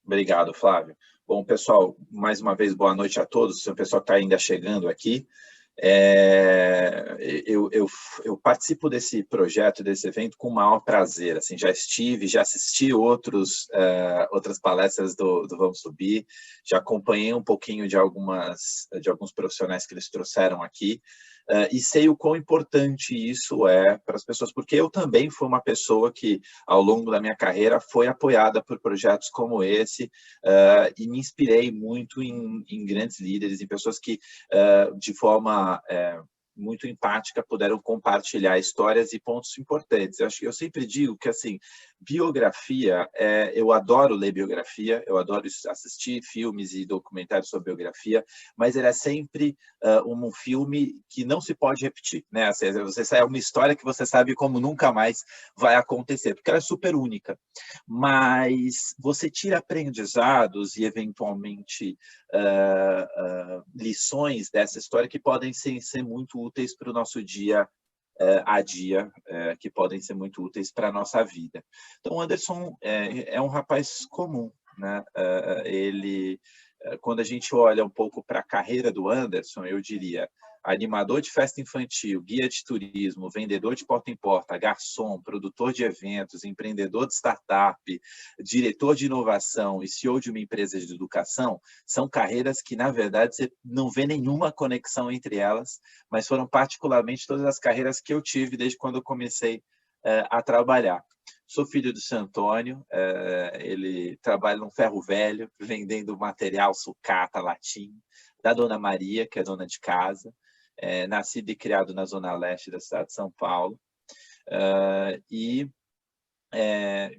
Obrigado, Flávio. Bom, pessoal, mais uma vez, boa noite a todos. O pessoal está ainda chegando aqui. É, eu participo desse projeto, desse evento, com o maior prazer. Assim, já assisti outras palestras do Vamos Subir, já acompanhei um pouquinho de alguns profissionais que eles trouxeram aqui, e sei o quão importante isso é para as pessoas, porque eu também fui uma pessoa que, ao longo da minha carreira, foi apoiada por projetos como esse, e me inspirei muito em grandes líderes, em pessoas que, de forma muito empática, puderam compartilhar histórias e pontos importantes. Eu sempre digo que, assim, biografia, eu adoro ler biografia, eu adoro assistir filmes e documentários sobre biografia, mas ele é sempre um filme que não se pode repetir, né? É uma história que você sabe como nunca mais vai acontecer, porque ela é super única. Mas você tira aprendizados e, eventualmente, lições dessa história que podem ser muito úteis para o nosso dia a dia, que podem ser muito úteis para a nossa vida. Então, o Anderson é um rapaz comum, né? Quando a gente olha um pouco para a carreira do Anderson, eu diria animador de festa infantil, guia de turismo, vendedor de porta em porta, garçom, produtor de eventos, empreendedor de startup, diretor de inovação e CEO de uma empresa de educação, são carreiras que, na verdade, você não vê nenhuma conexão entre elas, mas foram particularmente todas as carreiras que eu tive desde quando eu comecei a trabalhar. Sou filho do seu Antônio, ele trabalha num ferro velho, vendendo material sucata, latim, da Dona Maria, que é dona de casa, nascido e criado na zona leste da cidade de São Paulo, e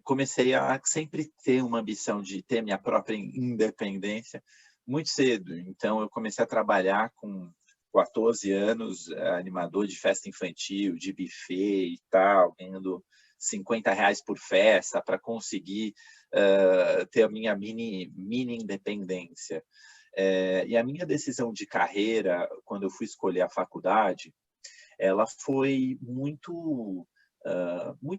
comecei a sempre ter uma ambição de ter minha própria independência muito cedo. Então, eu comecei a trabalhar com 14 anos, animador de festa infantil, de buffet e tal, ganhando R$ 50 por festa para conseguir ter a minha mini independência. E a minha decisão de carreira, quando eu fui escolher a faculdade, ela foi muito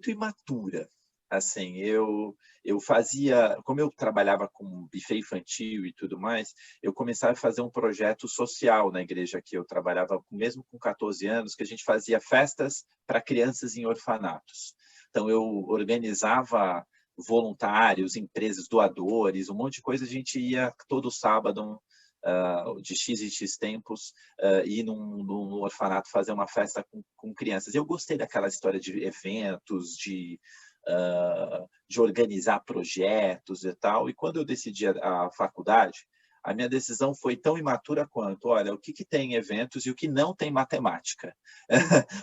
imatura. Assim, eu fazia, como eu trabalhava com buffet infantil e tudo mais, eu começava a fazer um projeto social na igreja que eu trabalhava, mesmo com 14 anos, que a gente fazia festas para crianças em orfanatos. Então, eu organizava voluntários, empresas, doadores, um monte de coisa. A gente ia todo sábado, de X em X tempos, ir num orfanato fazer uma festa com crianças. Eu gostei daquela história de eventos, de organizar projetos e tal. E quando eu decidi a faculdade, a minha decisão foi tão imatura quanto, olha, o que tem eventos e o que não tem matemática.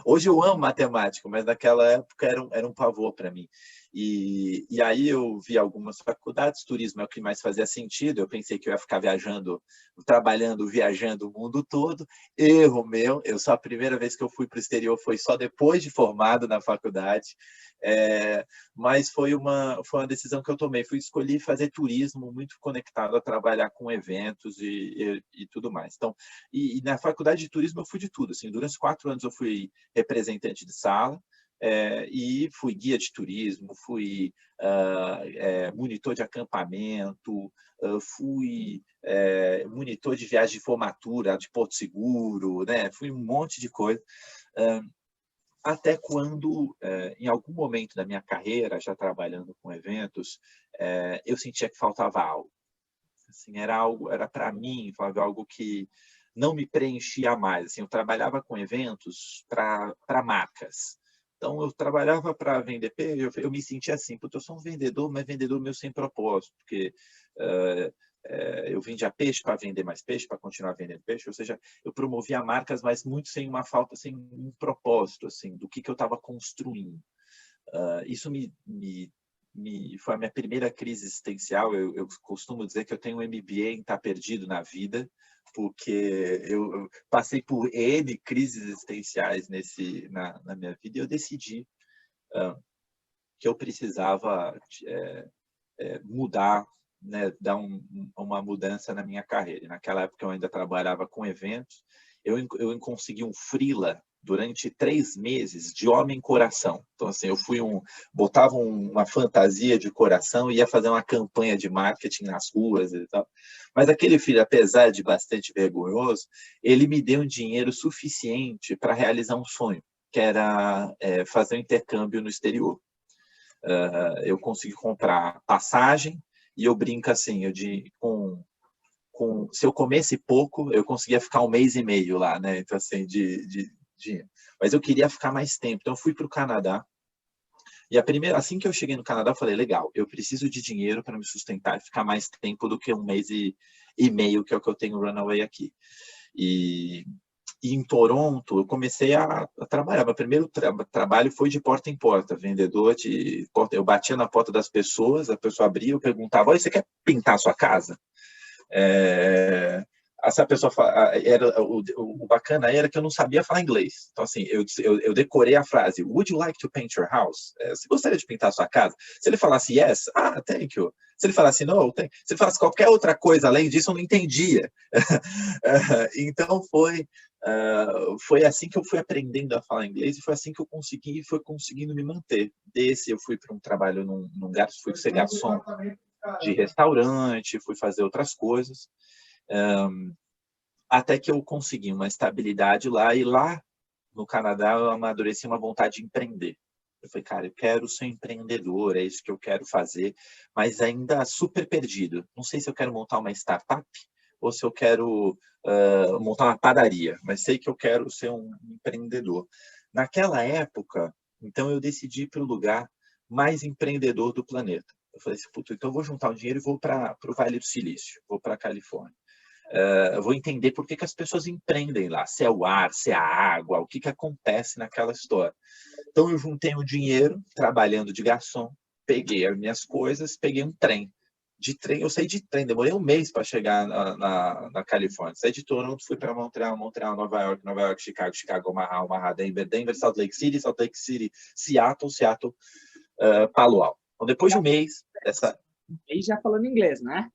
Hoje eu amo matemática, mas naquela época era um pavor para mim. E aí eu vi algumas faculdades, turismo é o que mais fazia sentido, eu pensei que eu ia ficar viajando, trabalhando, viajando o mundo todo. Erro meu, a primeira vez que eu fui para o exterior foi só depois de formado na faculdade, mas foi uma decisão que eu tomei, escolhi fazer turismo muito conectado a trabalhar com eventos e tudo mais. Então, e na faculdade de turismo eu fui de tudo, assim, durante 4 anos eu fui representante de sala, e fui guia de turismo, fui monitor de acampamento, fui monitor de viagem de formatura, de Porto Seguro, né? Fui um monte de coisa. Até quando, em algum momento da minha carreira, já trabalhando com eventos, eu sentia que faltava algo. Assim, era para mim, algo que não me preenchia mais. Assim, eu trabalhava com eventos para marcas. Então, eu trabalhava para vender peixe, eu me sentia assim, eu sou um vendedor, mas vendedor meu sem propósito, porque eu vendia peixe para vender mais peixe, para continuar vendendo peixe, ou seja, eu promovia marcas, mas muito sem um propósito, assim, do que eu estava construindo. Isso foi a minha primeira crise existencial. Eu costumo dizer que eu tenho um MBA em estar perdido na vida, porque eu passei por N crises existenciais na minha vida, e eu decidi que eu precisava mudar, né, dar uma mudança na minha carreira. Naquela época eu ainda trabalhava com eventos, eu consegui um freela durante 3 meses de homem coração. Então, assim, botava uma fantasia de coração e ia fazer uma campanha de marketing nas ruas e tal. Mas aquele filho, apesar de bastante vergonhoso, ele me deu um dinheiro suficiente para realizar um sonho, que era fazer um intercâmbio no exterior. Eu consegui comprar passagem e eu brinco assim, se eu comesse pouco, eu conseguia ficar 1 mês e meio lá, né? Então, assim, mas eu queria ficar mais tempo. Então, eu fui para o Canadá. E assim que eu cheguei no Canadá, eu falei, legal, eu preciso de dinheiro para me sustentar e ficar mais tempo do que 1 mês e meio, que é o que eu tenho runaway aqui. E em Toronto, eu comecei a trabalhar. Meu primeiro trabalho foi de porta em porta, vendedor de porta. Eu batia na porta das pessoas, a pessoa abria, eu perguntava, oi, você quer pintar a sua casa? Essa pessoa o bacana era que eu não sabia falar inglês. Então, assim, eu decorei a frase, would you like to paint your house? Você gostaria de pintar a sua casa? Se ele falasse yes, thank you. Se ele falasse no, thank you. Se ele falasse qualquer outra coisa além disso, eu não entendia. Então, foi assim que eu fui aprendendo a falar inglês e foi assim que eu fui conseguindo me manter. Eu fui para um trabalho fui ser garçom de restaurante, fui fazer outras coisas, até que eu consegui uma estabilidade lá, e lá no Canadá eu amadureci uma vontade de empreender. Eu falei, cara, eu quero ser empreendedor, é isso que eu quero fazer, mas ainda super perdido. Não sei se eu quero montar uma startup ou se eu quero montar uma padaria, mas sei que eu quero ser um empreendedor. Naquela época, então, eu decidi ir para o lugar mais empreendedor do planeta. Eu falei assim, puto, então eu vou juntar o dinheiro e vou para o Vale do Silício, vou para a Califórnia. Eu vou entender por que as pessoas empreendem lá, se é o ar, se é a água, o que acontece naquela história. Então, eu juntei o dinheiro, trabalhando de garçom, peguei as minhas coisas, peguei um trem. Eu saí de trem, demorei 1 mês para chegar na Califórnia. Saí de Toronto, fui para Montreal, Nova York, Chicago, Omaha, Denver, Salt Lake City, Seattle, Palo Alto. Então, depois de 1 mês... Aí já falando inglês, né?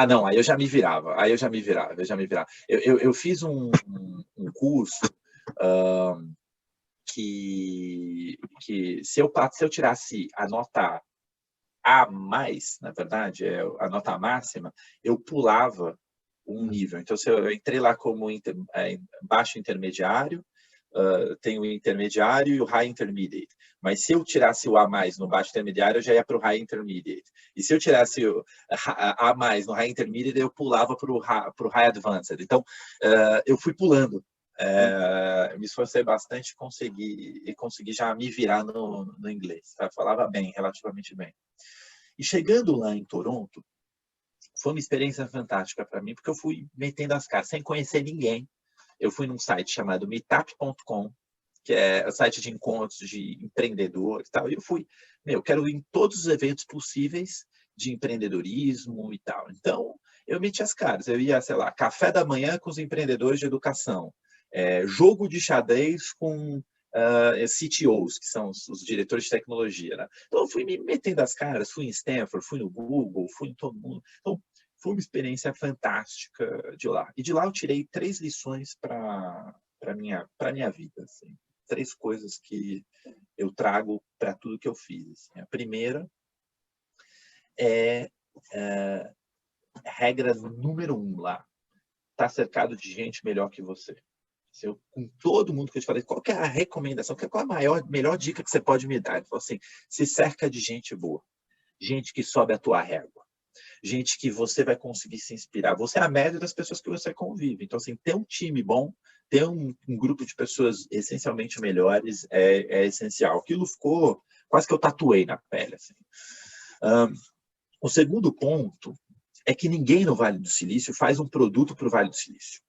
Não, aí eu já me virava. Eu fiz um curso que se eu tirasse a nota A+, na verdade, a nota máxima, eu pulava um nível. Então, eu entrei lá como baixo intermediário, tem o intermediário e o high intermediate. Mas se eu tirasse o A+ no baixo intermediário, eu já ia para o high intermediate. E se eu tirasse o A+ no high intermediate, eu pulava para o high advanced. Então, eu fui pulando. Me esforcei bastante e consegui já me virar no inglês. Falava bem, relativamente bem. E chegando lá em Toronto, foi uma experiência fantástica para mim, porque eu fui metendo as caras, sem conhecer ninguém. Eu fui num site chamado meetup.com, que é o site de encontros de empreendedores e tal. E eu fui, eu quero ir em todos os eventos possíveis de empreendedorismo e tal. Então, eu meti as caras. Eu ia, sei lá, café da manhã com os empreendedores de educação, jogo de xadrez com CTOs, que são os diretores de tecnologia. Né? Então, eu fui me metendo as caras, fui em Stanford, fui no Google, fui em todo mundo. Então, foi uma experiência fantástica de lá. E de lá eu tirei 3 lições para minha vida. Assim. 3 coisas que eu trago para tudo que eu fiz. Assim. A primeira regra número 1 lá. Está cercado de gente melhor que você. Com todo mundo que eu te falei, qual que é a recomendação? Qual é a melhor dica que você pode me dar? Ele falou assim, se cerca de gente boa. Gente que sobe a tua régua. Gente que você vai conseguir se inspirar. Você é a média das pessoas que você convive. Então, assim, ter um time bom, ter um grupo de pessoas essencialmente melhores é essencial. Aquilo ficou quase que eu tatuei na pele. Assim. O segundo ponto é que ninguém no Vale do Silício faz um produto para o Vale do Silício.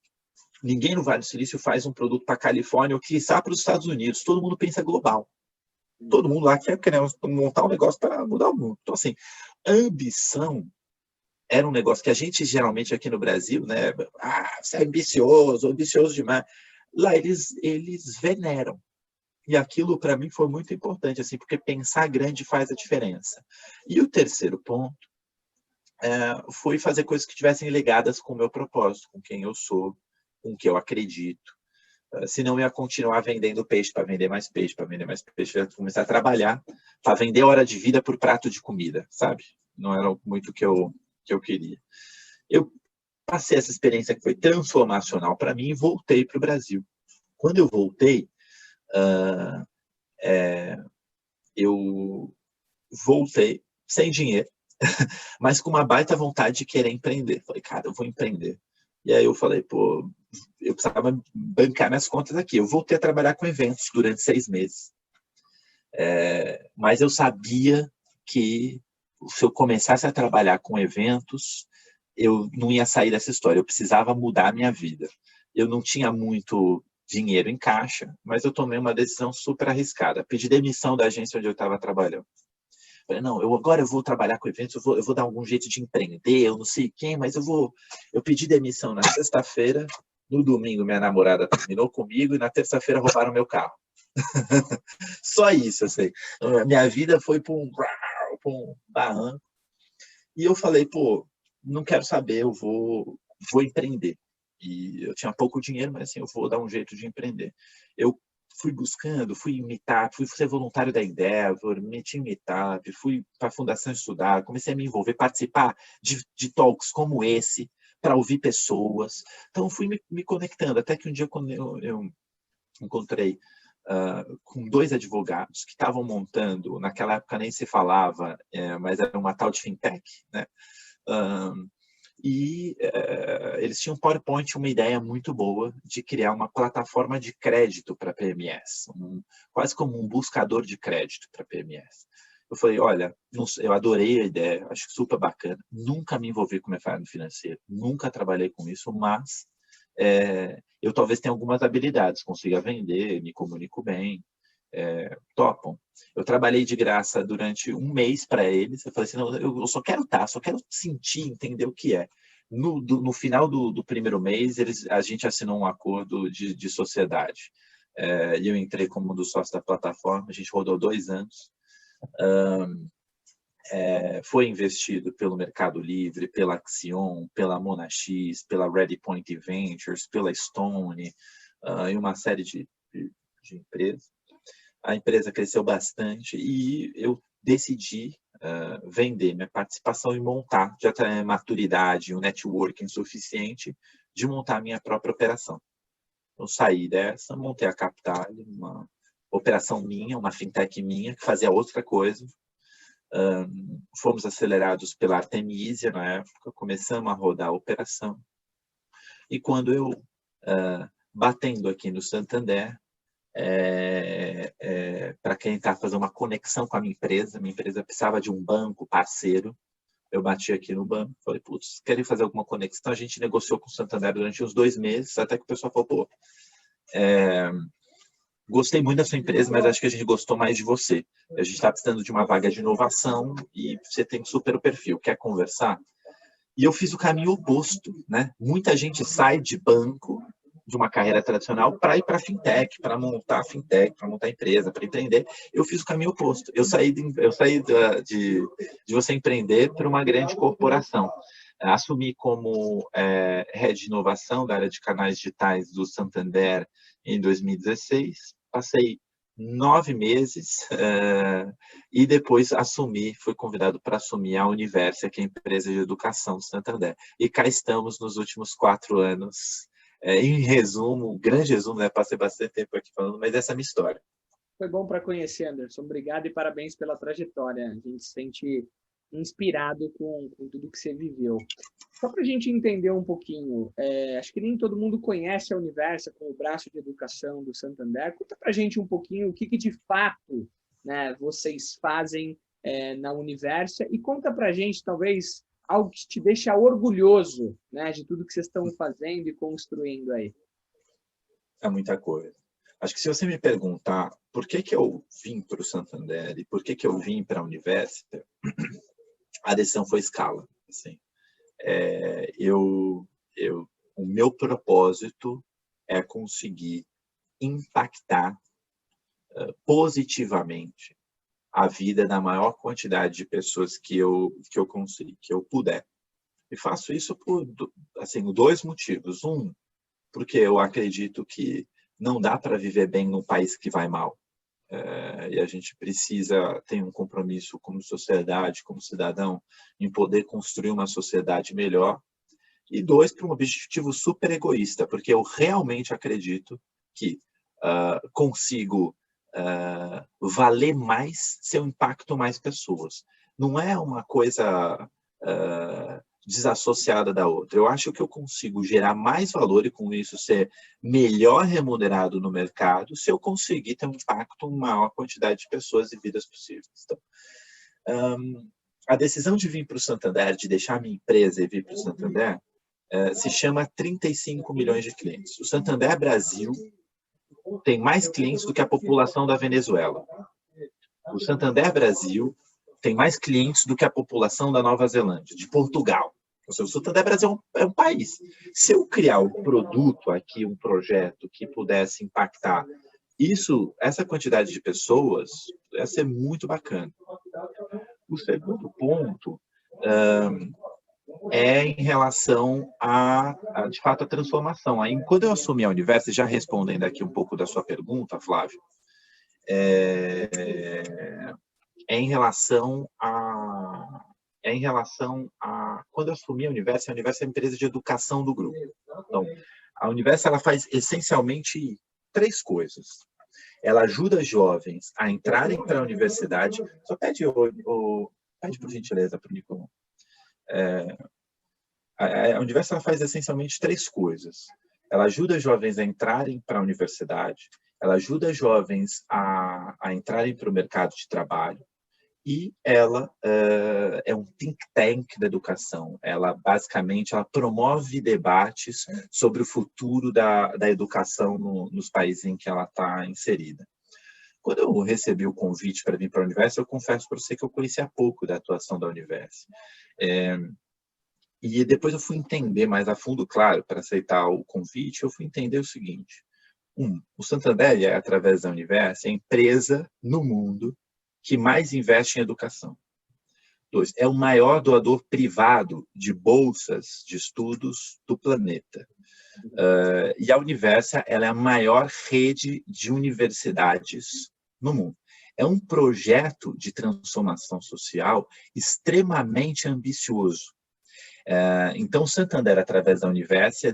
Ninguém no Vale do Silício faz um produto para a Califórnia ou quiçá para os Estados Unidos. Todo mundo pensa global. Todo mundo lá quer montar um negócio para mudar o mundo. Então, assim, ambição era um negócio que a gente geralmente aqui no Brasil, né? Você é ambicioso demais. Lá eles veneram. E aquilo para mim foi muito importante, assim, porque pensar grande faz a diferença. E o terceiro ponto foi fazer coisas que estivessem ligadas com o meu propósito, com quem eu sou, com o que eu acredito. senão eu ia continuar vendendo peixe para vender mais peixe, para vender mais peixe. Eu ia começar a trabalhar para vender hora de vida por prato de comida, sabe? Não era muito o que eu queria. Eu passei essa experiência que foi transformacional para mim e voltei para o Brasil. Quando eu voltei, eu voltei sem dinheiro, mas com uma baita vontade de querer empreender. Falei, cara, eu vou empreender. E aí eu falei, pô, eu precisava bancar minhas contas aqui. Eu voltei a trabalhar com eventos durante 6 meses. Mas eu sabia que se eu começasse a trabalhar com eventos, eu não ia sair dessa história. Eu precisava mudar a minha vida. Eu não tinha muito dinheiro em caixa, mas eu tomei uma decisão super arriscada. Pedi demissão da agência onde eu estava trabalhando. Falei, não, agora eu vou trabalhar com eventos, eu vou dar algum jeito de empreender, eu não sei quem, mas eu pedi demissão na sexta-feira, no domingo minha namorada terminou comigo e na terça-feira roubaram meu carro. Só isso, assim. Minha vida foi para um barranco. E eu falei, pô, não quero saber, eu vou empreender. E eu tinha pouco dinheiro, mas assim, eu vou dar um jeito de empreender. Eu fui buscando, fui imitar, fui ser voluntário da Endeavor, meti em Meetup, fui para a Fundação estudar, comecei a me envolver, participar de talks como esse, para ouvir pessoas. Então, fui me conectando, até que um dia, quando eu encontrei com 2 advogados que estavam montando, naquela época nem se falava, mas era uma tal de fintech, né? Eles tinham um PowerPoint, uma ideia muito boa de criar uma plataforma de crédito para PMS, quase como um buscador de crédito para PMS. Eu falei, olha, eu adorei a ideia, acho super bacana, nunca me envolvi com o mercado financeiro, nunca trabalhei com isso, mas eu talvez tenha algumas habilidades, consiga vender, me comunico bem, topam. Eu trabalhei de graça durante 1 mês para eles. Eu falei assim, não, eu só quero só quero sentir, entender o que é. No final do primeiro mês, a gente assinou um acordo de sociedade. E eu entrei como um dos sócios da plataforma. A gente rodou 2 anos. Foi investido pelo Mercado Livre, pela Axion, pela Monax, pela Ready Point Ventures, pela Stone, e uma série de empresas. A empresa cresceu bastante e eu decidi vender minha participação e montar, já ter maturidade, um networking suficiente de montar a minha própria operação. Eu saí dessa, montei a Capital, uma operação minha, uma fintech minha, que fazia outra coisa. Fomos acelerados pela Artemisia na época, começamos a rodar a operação. E quando eu, batendo aqui no Santander, para quem está fazendo uma conexão com a minha empresa precisava de um banco parceiro. Eu bati aqui no banco, falei, putz, querem fazer alguma conexão? A gente negociou com o Santander durante uns 2 meses, até que o pessoal falou, pô, gostei muito da sua empresa, mas acho que a gente gostou mais de você. A gente está precisando de uma vaga de inovação e você tem super o perfil, quer conversar? E eu fiz o caminho oposto, né? Muita gente sai de banco, de uma carreira tradicional, para ir para fintech, para montar empresa, para empreender. Eu fiz o caminho oposto. Eu saí de você empreender para uma grande corporação. Assumi como head de inovação da área de canais digitais do Santander em 2016. Passei 9 meses e depois fui convidado para assumir a Universa, que é a empresa de educação do Santander. E cá estamos nos últimos 4 anos. Em resumo, um grande resumo, né? Passei bastante tempo aqui falando, mas essa é a minha história. Foi bom para conhecer, Anderson. Obrigado e parabéns pela trajetória. A gente se sente inspirado com tudo que você viveu. Só para a gente entender um pouquinho, acho que nem todo mundo conhece a Universa como o braço de educação do Santander. Conta para a gente um pouquinho o que de fato, né, vocês fazem na Universa e conta para a gente, talvez, algo que te deixa orgulhoso, né, de tudo que vocês estão fazendo e construindo aí. É muita coisa. Acho que se você me perguntar por que eu vim para o Santander e por que eu vim para a Universa, a decisão foi escala. Assim. O meu propósito é conseguir impactar positivamente a vida da maior quantidade de pessoas que eu puder. E faço isso por 2 motivos. Um, porque eu acredito que não dá para viver bem num país que vai mal. E a gente precisa ter um compromisso como sociedade, como cidadão, em poder construir uma sociedade melhor. E dois, para um objetivo super egoísta, porque eu realmente acredito que consigo valer mais se eu impacto mais pessoas. Não é uma coisa desassociada da outra. Eu acho que eu consigo gerar mais valor e, com isso, ser melhor remunerado no mercado se eu conseguir ter um impacto em maior quantidade de pessoas e vidas possíveis. Então, a decisão de vir para o Santander, de deixar a minha empresa e vir para o Santander, se chama 35 milhões de clientes. O Santander Brasil tem mais clientes do que a população da Venezuela. O Santander Brasil tem mais clientes do que a população da Nova Zelândia, de Portugal. O Santander Brasil é um país. Se eu criar um produto aqui, um projeto que pudesse impactar essa quantidade de pessoas, ia ser muito bacana. O segundo ponto é em relação de fato, a transformação. Aí, quando eu assumi a Universo, já respondendo aqui um pouco da sua pergunta, Flávio, em relação a quando eu assumi a Universo é a empresa de educação do grupo. Então, a Universo ela faz essencialmente 3 coisas. Ela ajuda jovens a entrarem para a universidade. Só pede por gentileza para o Nicolau. A Universo ela faz essencialmente 3 coisas. Ela ajuda jovens a entrarem para a universidade, ela ajuda jovens a entrarem para o mercado de trabalho, e ela é um think tank da educação. Ela, basicamente, ela promove debates sobre o futuro da educação nos países em que ela está inserida. Quando eu recebi o convite para vir para a Universo, eu confesso para você que eu conhecia pouco da atuação da Universo. E depois eu fui entender mais a fundo, claro, para aceitar o convite, eu fui entender o seguinte. O Santander, através da Universo, é a empresa no mundo que mais investe em educação. 2, é o maior doador privado de bolsas de estudos do planeta. E a Universo ela é a maior rede de universidades no mundo. É um projeto de transformação social extremamente ambicioso. Então, o Santander, através da Universo,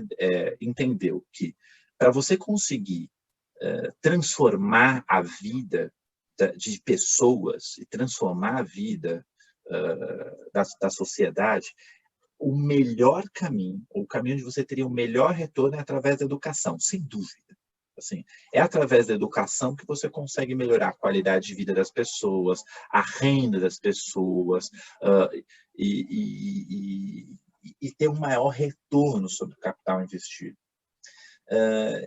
entendeu que para você conseguir transformar a vida de pessoas e transformar a vida da sociedade, o melhor caminho, o caminho onde você teria o melhor retorno é através da educação, sem dúvida. Assim, é através da educação que você consegue melhorar a qualidade de vida das pessoas, a renda das pessoas, e ter um maior retorno sobre o capital investido.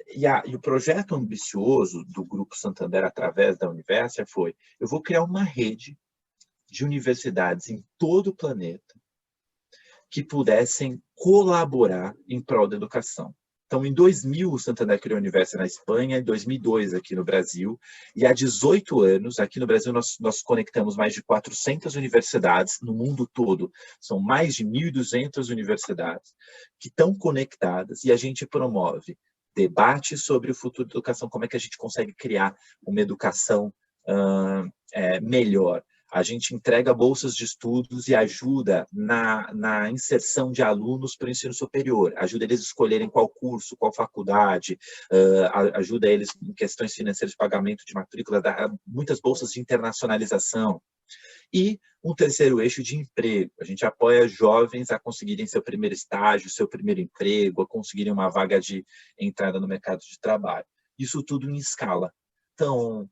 E o projeto ambicioso do Grupo Santander, através da Universo, foi: eu vou criar uma rede de universidades em todo o planeta que pudessem colaborar em prol da educação. Então, em 2000, o Santander criou a Universo na Espanha, em 2002 aqui no Brasil, e há 18 anos, aqui no Brasil, nós conectamos mais de 400 universidades no mundo todo. São mais de 1.200 universidades que estão conectadas, e a gente promove debate sobre o futuro da educação, como é que a gente consegue criar uma educação melhor. A gente entrega bolsas de estudos e ajuda na inserção de alunos para o ensino superior, ajuda eles a escolherem qual curso, qual faculdade, ajuda eles em questões financeiras de pagamento de matrícula, dá muitas bolsas de internacionalização. E um terceiro eixo de emprego. A gente apoia jovens a conseguirem seu primeiro estágio, seu primeiro emprego, a conseguirem uma vaga de entrada no mercado de trabalho. Isso tudo em escala. Então,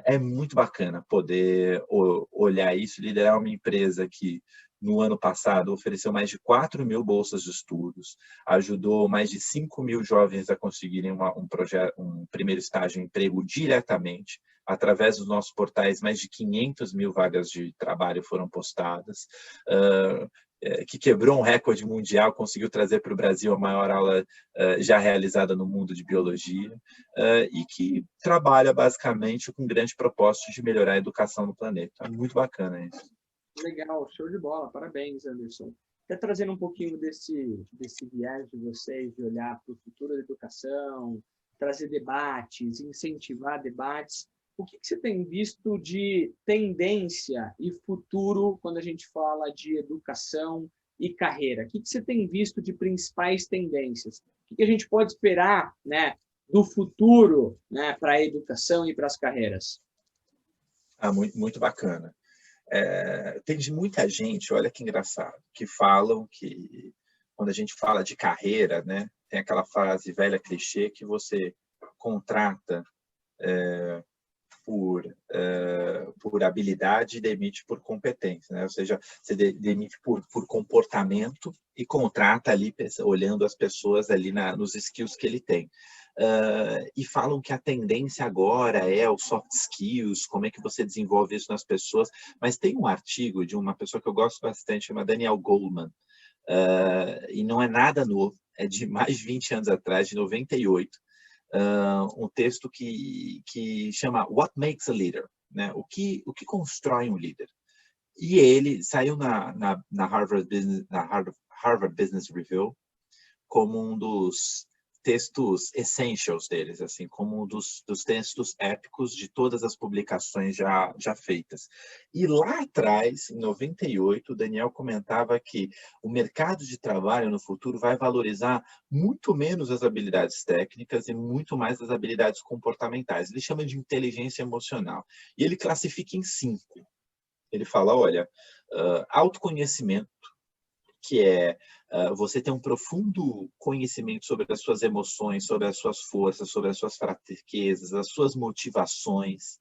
é muito bacana poder olhar isso, liderar uma empresa que, no ano passado, ofereceu mais de 4.000 bolsas de estudos, ajudou mais de 5.000 jovens a conseguirem um primeiro estágio em emprego diretamente. Através dos nossos portais, mais de 500.000 vagas de trabalho foram postadas, que quebrou um recorde mundial, conseguiu trazer para o Brasil a maior aula já realizada no mundo de biologia, e que trabalha basicamente com grande propósito de melhorar a educação no planeta. É muito bacana isso. Legal, show de bola, parabéns, Anderson. Até trazendo um pouquinho desse viés de vocês, de olhar para o futuro da educação, trazer debates, incentivar debates. O que você tem visto de tendência e futuro quando a gente fala de educação e carreira? O que você tem visto de principais tendências? O que a gente pode esperar, né, do futuro, né, para a educação e para as carreiras? Muito bacana. Tem muita gente, olha que engraçado, que falam que quando a gente fala de carreira, né, tem aquela frase velha clichê que você contrata por habilidade e demite por competência, né? Ou seja, você demite por comportamento e contrata ali olhando as pessoas ali nos skills que ele tem. E falam que a tendência agora é os soft skills, como é que você desenvolve isso nas pessoas, mas tem um artigo de uma pessoa que eu gosto bastante, chama Daniel Goleman, e não é nada novo, é de mais de 20 anos atrás, de 98, um texto que chama What Makes a Leader? Né? O que constrói um líder? E ele saiu na Harvard Business Review como um dos textos essentials deles, assim, como um dos textos épicos de todas as publicações já feitas. E lá atrás, em 98, o Daniel comentava que o mercado de trabalho no futuro vai valorizar muito menos as habilidades técnicas e muito mais as habilidades comportamentais. Ele chama de inteligência emocional. E ele classifica em 5. Ele fala, olha, autoconhecimento, que é você ter um profundo conhecimento sobre as suas emoções, sobre as suas forças, sobre as suas fraquezas, as suas motivações,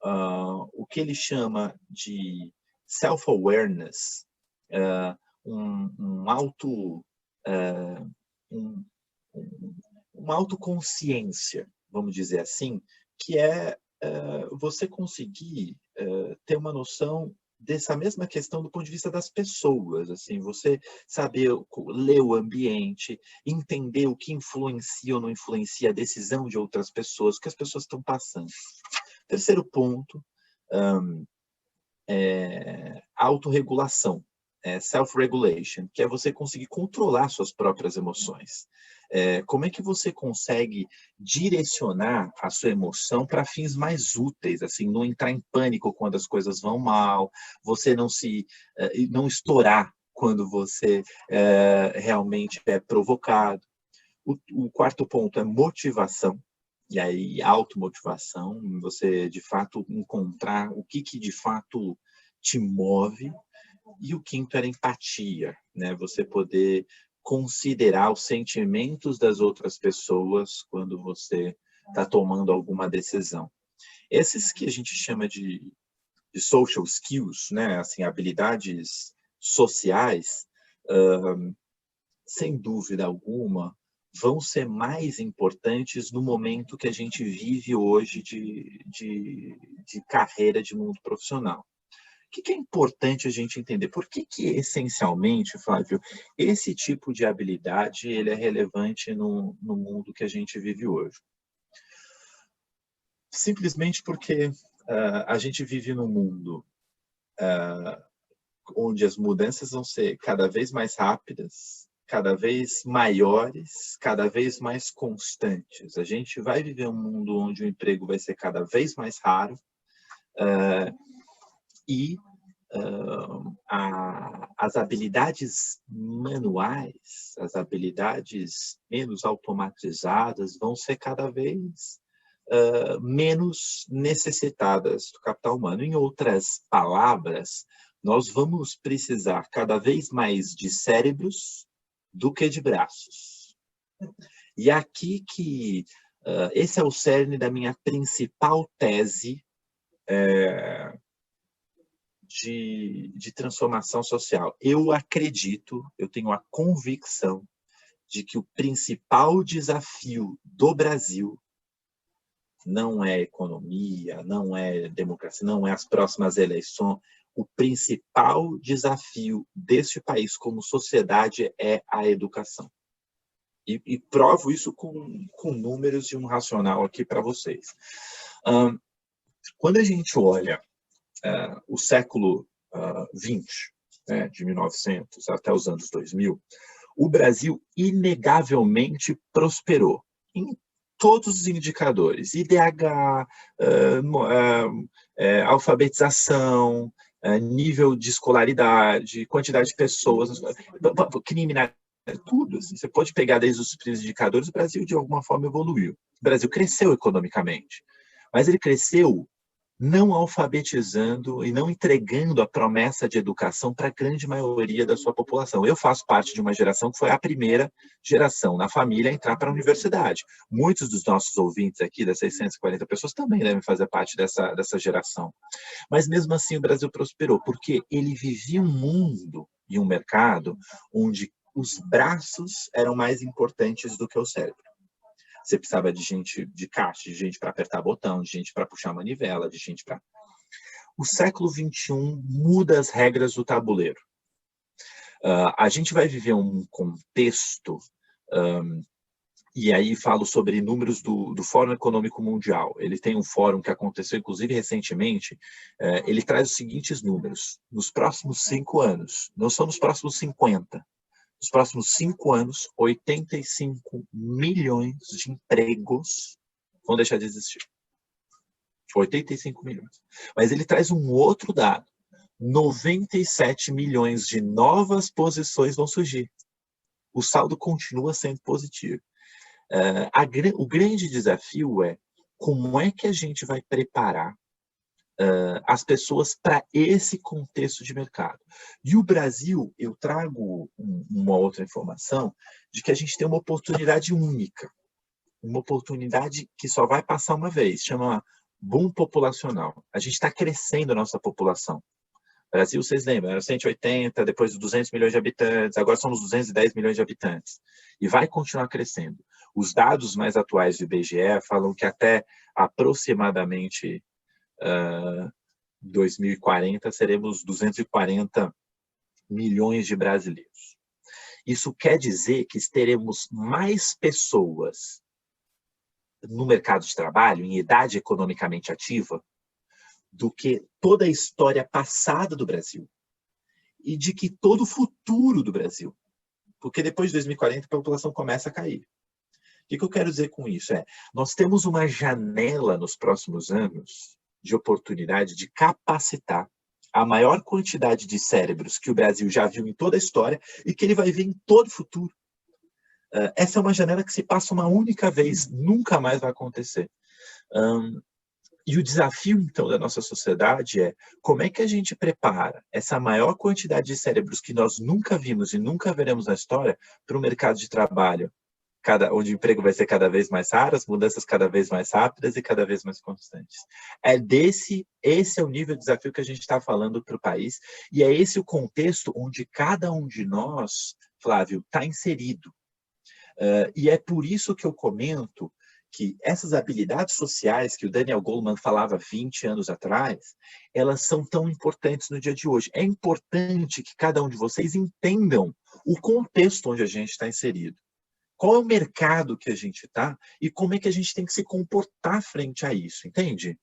o que ele chama de self-awareness, uma autoconsciência, vamos dizer assim, que é você conseguir ter uma noção dessa mesma questão do ponto de vista das pessoas, assim, você saber ler o ambiente, entender o que influencia ou não influencia a decisão de outras pessoas, o que as pessoas estão passando. Terceiro ponto, autorregulação, self-regulation, que é você conseguir controlar suas próprias emoções. Como é que você consegue direcionar a sua emoção para fins mais úteis, assim, não entrar em pânico quando as coisas vão mal, você não estourar quando você realmente é provocado. O quarto ponto é motivação, e aí automotivação, você de fato encontrar o que de fato te move. E o quinto era empatia, né? Você poder considerar os sentimentos das outras pessoas quando você está tomando alguma decisão. Esses que a gente chama de social skills, né? Assim, habilidades sociais, sem dúvida alguma, vão ser mais importantes no momento que a gente vive hoje de carreira de mundo profissional. O que é importante a gente entender? Por que essencialmente, Flávio, esse tipo de habilidade ele é relevante no mundo que a gente vive hoje? Simplesmente porque a gente vive num mundo onde as mudanças vão ser cada vez mais rápidas, cada vez maiores, cada vez mais constantes. A gente vai viver um mundo onde o emprego vai ser cada vez mais raro e as habilidades manuais, as habilidades menos automatizadas vão ser cada vez menos necessitadas do capital humano. Em outras palavras, nós vamos precisar cada vez mais de cérebros do que de braços. E aqui que esse é o cerne da minha principal tese de transformação social. Eu acredito, eu tenho a convicção de que o principal desafio do Brasil não é economia, não é democracia, não é as próximas eleições. O principal desafio deste país como sociedade é a educação. E provo isso com números e um racional aqui para vocês. Quando a gente olha o século XX, né, de 1900 até os anos 2000, o Brasil inegavelmente prosperou em todos os indicadores, IDH, alfabetização, nível de escolaridade, quantidade de pessoas, criminalidade, tudo. Assim. Você pode pegar desde os primeiros indicadores, o Brasil de alguma forma evoluiu. O Brasil cresceu economicamente, mas ele cresceu não alfabetizando e não entregando a promessa de educação para a grande maioria da sua população. Eu faço parte de uma geração que foi a primeira geração na família a entrar para a universidade. Muitos dos nossos ouvintes aqui, das 640 pessoas, também devem fazer parte dessa geração. Mas mesmo assim o Brasil prosperou, porque ele vivia um mundo e um mercado onde os braços eram mais importantes do que o cérebro. Você precisava de gente de caixa, de gente para apertar botão, de gente para puxar manivela, de gente para... O século XXI muda as regras do tabuleiro. A gente vai viver um contexto, e aí falo sobre números do Fórum Econômico Mundial. Ele tem um fórum que aconteceu, inclusive, recentemente. Ele traz os seguintes números. Nos próximos 5 anos, não são nos próximos 50, nos próximos 5 anos, 85 milhões de empregos vão deixar de existir. 85 milhões. Mas ele traz um outro dado. 97 milhões de novas posições vão surgir. O saldo continua sendo positivo. O grande desafio é como é que a gente vai preparar as pessoas para esse contexto de mercado. E o Brasil, eu trago uma outra informação de que a gente tem uma oportunidade única, uma oportunidade que só vai passar uma vez, chama boom populacional. A gente está crescendo a nossa população. O Brasil, vocês lembram, era 180, depois 200 milhões de habitantes, agora somos 210 milhões de habitantes. E vai continuar crescendo. Os dados mais atuais do IBGE falam que até aproximadamente 2040 seremos 240 milhões de brasileiros. Isso quer dizer que teremos mais pessoas no mercado de trabalho, em idade economicamente ativa, do que toda a história passada do Brasil e de que todo o futuro do Brasil. Porque depois de 2040 a população começa a cair. O que eu quero dizer com isso? Nós temos uma janela nos próximos anos de oportunidade de capacitar a maior quantidade de cérebros que o Brasil já viu em toda a história e que ele vai ver em todo o futuro. Essa é uma janela que se passa uma única vez, nunca mais vai acontecer. E o desafio, então, da nossa sociedade é como é que a gente prepara essa maior quantidade de cérebros que nós nunca vimos e nunca veremos na história para o mercado de trabalho, onde o emprego vai ser cada vez mais raro, as mudanças cada vez mais rápidas e cada vez mais constantes. Esse é o nível de desafio que a gente está falando para o país, e é esse o contexto onde cada um de nós, Flávio, está inserido. E é por isso que eu comento que essas habilidades sociais que o Daniel Goleman falava 20 anos atrás, elas são tão importantes no dia de hoje. É importante que cada um de vocês entendam o contexto onde a gente está inserido. Qual é o mercado que a gente está e como é que a gente tem que se comportar frente a isso, entende?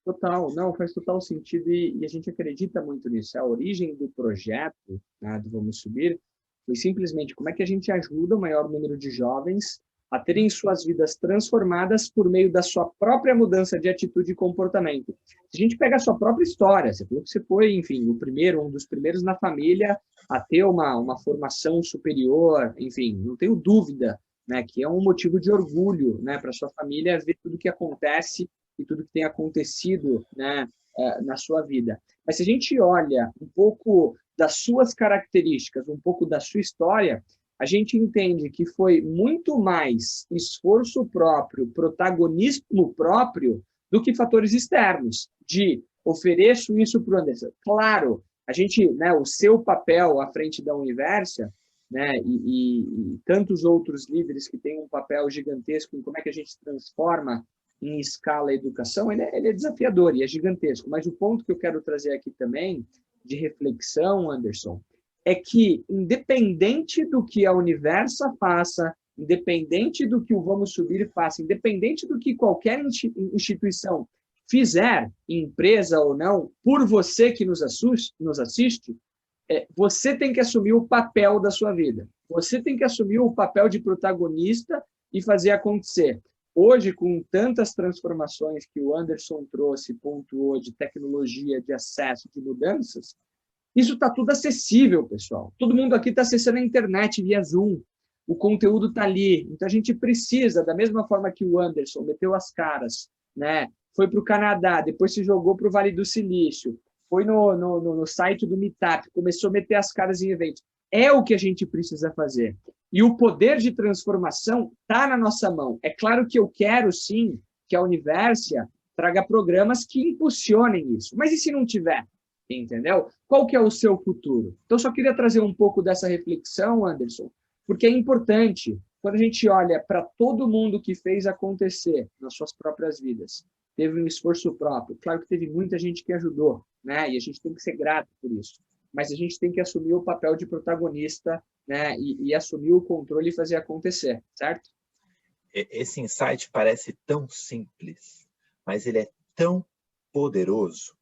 Total, não, faz total sentido e a gente acredita muito nisso. A origem do projeto, né, do Vamos Subir, foi simplesmente como é que a gente ajuda o maior número de jovens a terem suas vidas transformadas por meio da sua própria mudança de atitude e comportamento. Se a gente pega a sua própria história, você falou que você foi, enfim, um dos primeiros na família a ter uma formação superior, enfim, não tenho dúvida, né, que é um motivo de orgulho, né, para sua família ver tudo que acontece e tudo que tem acontecido, né, na sua vida. Mas se a gente olha um pouco das suas características, um pouco da sua história, a gente entende que foi muito mais esforço próprio, protagonismo próprio, do que fatores externos, de ofereço isso para o Anderson. Claro, a gente, né, o seu papel à frente da Universa, né, e tantos outros líderes que têm um papel gigantesco em como é que a gente transforma em escala a educação, ele é desafiador e é gigantesco. Mas o ponto que eu quero trazer aqui também, de reflexão, Anderson, é que, independente do que a Universa faça, independente do que o Vamos Subir faça, independente do que qualquer instituição fizer, empresa ou não, por você que nos assiste, você tem que assumir o papel da sua vida. Você tem que assumir o papel de protagonista e fazer acontecer. Hoje, com tantas transformações que o Anderson trouxe, pontuou, de tecnologia, de acesso, de mudanças, isso está tudo acessível, pessoal. Todo mundo aqui está acessando a internet via Zoom. O conteúdo está ali. Então, a gente precisa, da mesma forma que o Anderson meteu as caras, né? Foi para o Canadá, depois se jogou para o Vale do Silício, foi no site do Meetup, começou a meter as caras em eventos. É o que a gente precisa fazer. E o poder de transformação está na nossa mão. É claro que eu quero, sim, que a Universia traga programas que impulsionem isso. Mas e se não tiver? Entendeu? Qual que é o seu futuro? Então, só queria trazer um pouco dessa reflexão, Anderson, porque é importante, quando a gente olha para todo mundo que fez acontecer nas suas próprias vidas, teve um esforço próprio. Claro que teve muita gente que ajudou, né? E a gente tem que ser grato por isso. Mas a gente tem que assumir o papel de protagonista, né? E assumir o controle e fazer acontecer, certo? Esse insight parece tão simples, mas ele é tão poderoso,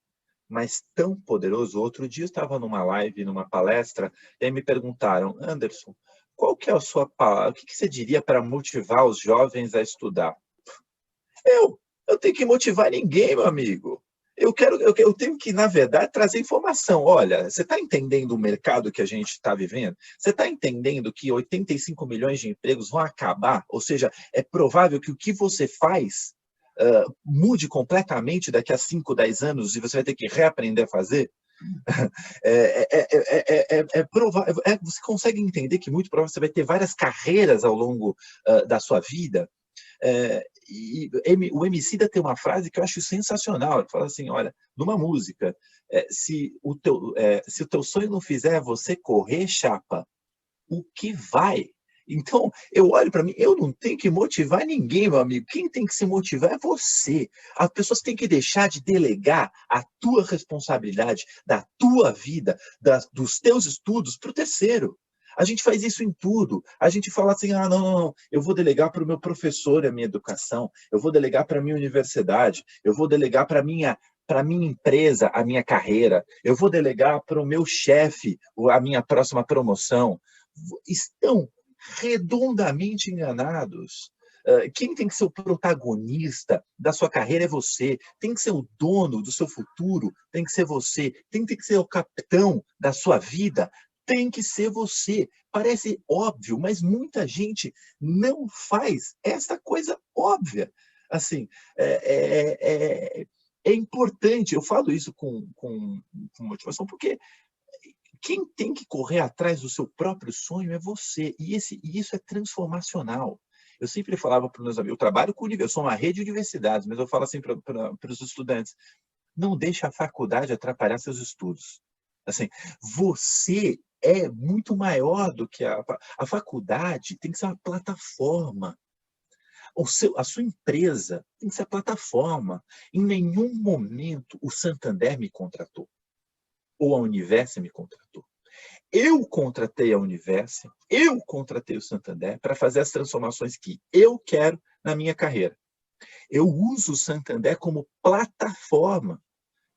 mas tão poderoso. Outro dia eu estava numa live, numa palestra, e aí me perguntaram, Anderson, qual que é a sua palavra? O que você diria para motivar os jovens a estudar? Eu tenho que motivar ninguém, meu amigo. Eu tenho que, na verdade, trazer informação. Olha, você está entendendo o mercado que a gente está vivendo? Você está entendendo que 85 milhões de empregos vão acabar? Ou seja, é provável que o que você faz mude completamente daqui a 5, 10 anos e você vai ter que reaprender a fazer? Provável, você consegue entender que muito provavelmente você vai ter várias carreiras ao longo da sua vida? E o Emicida tem uma frase que eu acho sensacional. Ele fala assim, olha, numa música, se o teu sonho não fizer você correr, chapa, o que vai? Então, eu olho para mim, eu não tenho que motivar ninguém, meu amigo. Quem tem que se motivar é você. As pessoas têm que deixar de delegar a tua responsabilidade, da tua vida, dos teus estudos para o terceiro. A gente faz isso em tudo. A gente fala assim, não, eu vou delegar para o meu professor a minha educação, eu vou delegar para a minha universidade, eu vou delegar para a minha empresa, a minha carreira, eu vou delegar para o meu chefe a minha próxima promoção. Estão redondamente enganados. Quem tem que ser o protagonista da sua carreira é você. Tem que ser o dono do seu futuro, tem que ser você. Tem que ser o capitão da sua vida, tem que ser você. Parece óbvio, mas muita gente não faz essa coisa óbvia. Assim, é importante, eu falo isso com motivação, porque quem tem que correr atrás do seu próprio sonho é você. E isso é transformacional. Eu sempre falava para os meus amigos, eu trabalho com eu sou uma rede de universidades, mas eu falo assim para os estudantes, não deixe a faculdade atrapalhar seus estudos. Assim, você é muito maior do que a faculdade, tem que ser uma plataforma. A sua empresa tem que ser a plataforma. Em nenhum momento o Santander me contratou ou a Universi me contratou. Eu contratei a Universi, eu contratei o Santander para fazer as transformações que eu quero na minha carreira. Eu uso o Santander como plataforma.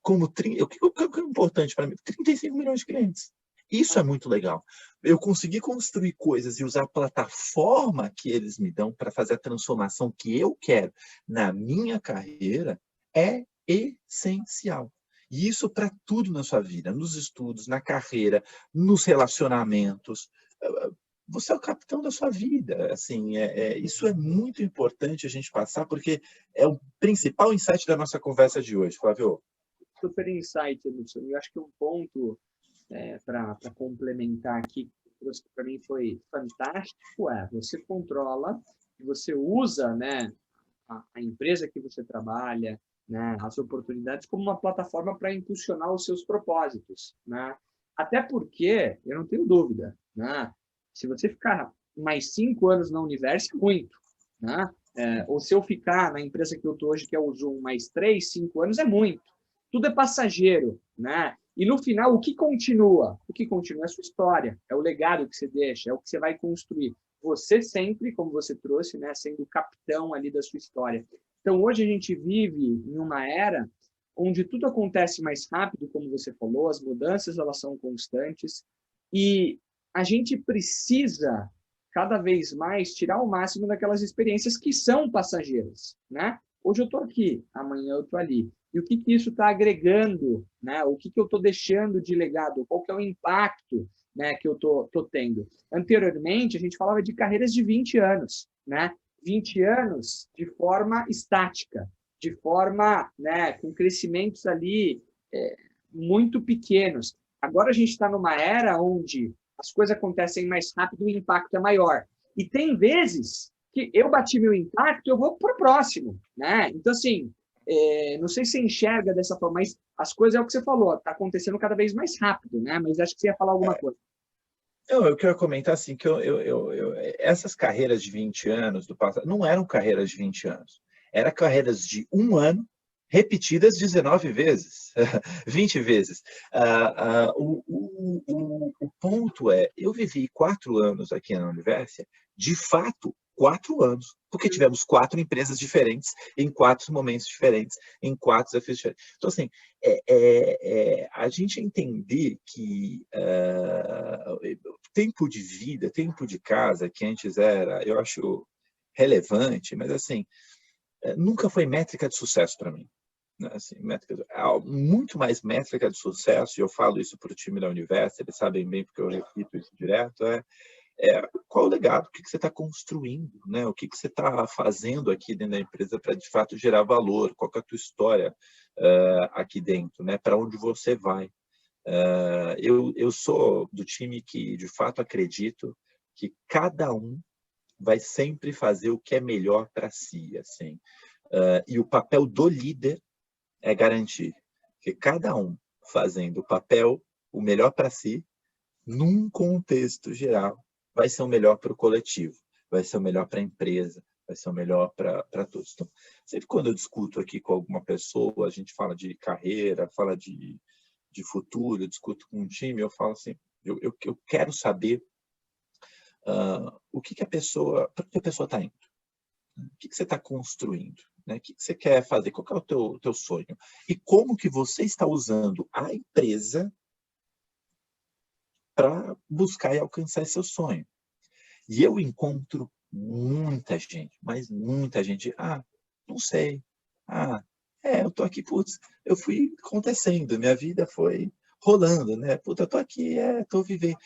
O que é importante para mim? 35 milhões de clientes. Isso é muito legal. Eu consegui construir coisas e usar a plataforma que eles me dão para fazer a transformação que eu quero na minha carreira é essencial. E isso para tudo na sua vida, nos estudos, na carreira, nos relacionamentos. Você é o capitão da sua vida. Assim, isso é muito importante a gente passar, porque é o principal insight da nossa conversa de hoje, Flávio. Super insight, Edson. Eu acho que um ponto para complementar aqui, que para mim foi fantástico, você controla, você usa, né, a empresa que você trabalha, né, as oportunidades como uma plataforma para impulsionar os seus propósitos, né? Até porque, eu não tenho dúvida, né? Se você ficar mais 5 anos na Universi, muito, né? Ou se eu ficar na empresa que eu estou hoje, que é o Zoom, mais 3, 5 anos, é muito. Tudo é passageiro, né? E no final, o que continua? O que continua é a sua história, é o legado que você deixa, é o que você vai construir. Você sempre, como você trouxe, né, sendo o capitão ali da sua história. Então, hoje a gente vive em uma era onde tudo acontece mais rápido, como você falou, as mudanças elas são constantes, e a gente precisa cada vez mais tirar o máximo daquelas experiências que são passageiras, né? Hoje eu estou aqui, amanhã eu estou ali. E o que isso está agregando, né? O que eu estou deixando de legado? Qual que é o impacto, né, que eu tô tendo? Anteriormente, a gente falava de carreiras de 20 anos, né? 20 anos de forma estática, de forma, né, com crescimentos ali muito pequenos. Agora a gente está numa era onde as coisas acontecem mais rápido e o impacto é maior. E tem vezes que eu bati meu impacto, eu vou para o próximo, né? Então, assim, não sei se você enxerga dessa forma, mas as coisas é o que você falou, está acontecendo cada vez mais rápido, né? Mas acho que você ia falar alguma coisa. Eu quero comentar assim, que essas carreiras de 20 anos do passado não eram carreiras de 20 anos. Eram carreiras de 1 ano, repetidas 19 vezes, 20 vezes. O ponto é, eu vivi 4 anos aqui na Universidade, de fato, 4 anos, porque tivemos 4 empresas diferentes, em 4 momentos diferentes, em 4 desafios diferentes. Então, assim, a gente entender que tempo de vida, tempo de casa, que antes era, eu acho relevante, mas assim, nunca foi métrica de sucesso para mim. Assim, muito mais métrica de sucesso, e eu falo isso para o time da Universo, eles sabem bem porque eu repito isso direto, qual o legado, o que você está construindo, né? O que você está fazendo aqui dentro da empresa para, de fato, gerar valor, qual é a tua história aqui dentro, né? Para onde você vai. Eu sou do time que, de fato, acredito que cada um vai sempre fazer o que é melhor para si, assim. E o papel do líder é garantir que cada um fazendo o melhor para si, num contexto geral, vai ser o melhor para o coletivo, vai ser o melhor para a empresa, vai ser o melhor para todos. Então, sempre quando eu discuto aqui com alguma pessoa, a gente fala de carreira, fala de futuro, eu discuto com um time, eu falo assim, eu quero saber o que a pessoa, para que a pessoa está indo, o que você está construindo, né? O que você quer fazer, qual é o teu sonho e como que você está usando a empresa para buscar e alcançar seu sonho. E eu encontro muita gente, mas muita gente, não sei, eu estou aqui, putz, eu fui acontecendo, minha vida foi rolando, né? Puta, eu estou aqui, estou vivendo.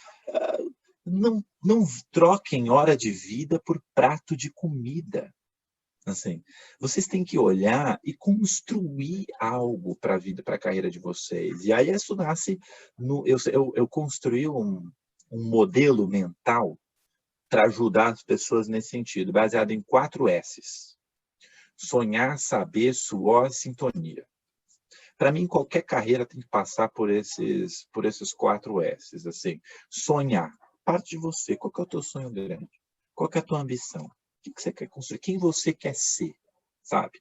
Não troquem hora de vida por prato de comida. Assim, vocês têm que olhar e construir algo para a vida, para a carreira de vocês. E aí isso nasce eu construí um modelo mental para ajudar as pessoas nesse sentido, baseado em 4 S's. Sonhar, saber, suor, sintonia. Para mim, qualquer carreira tem que passar por esses 4 S's. Assim, sonhar. Parte de você. Qual que é o teu sonho grande? Qual que é a tua ambição? O que você quer construir? Quem você quer ser? Sabe?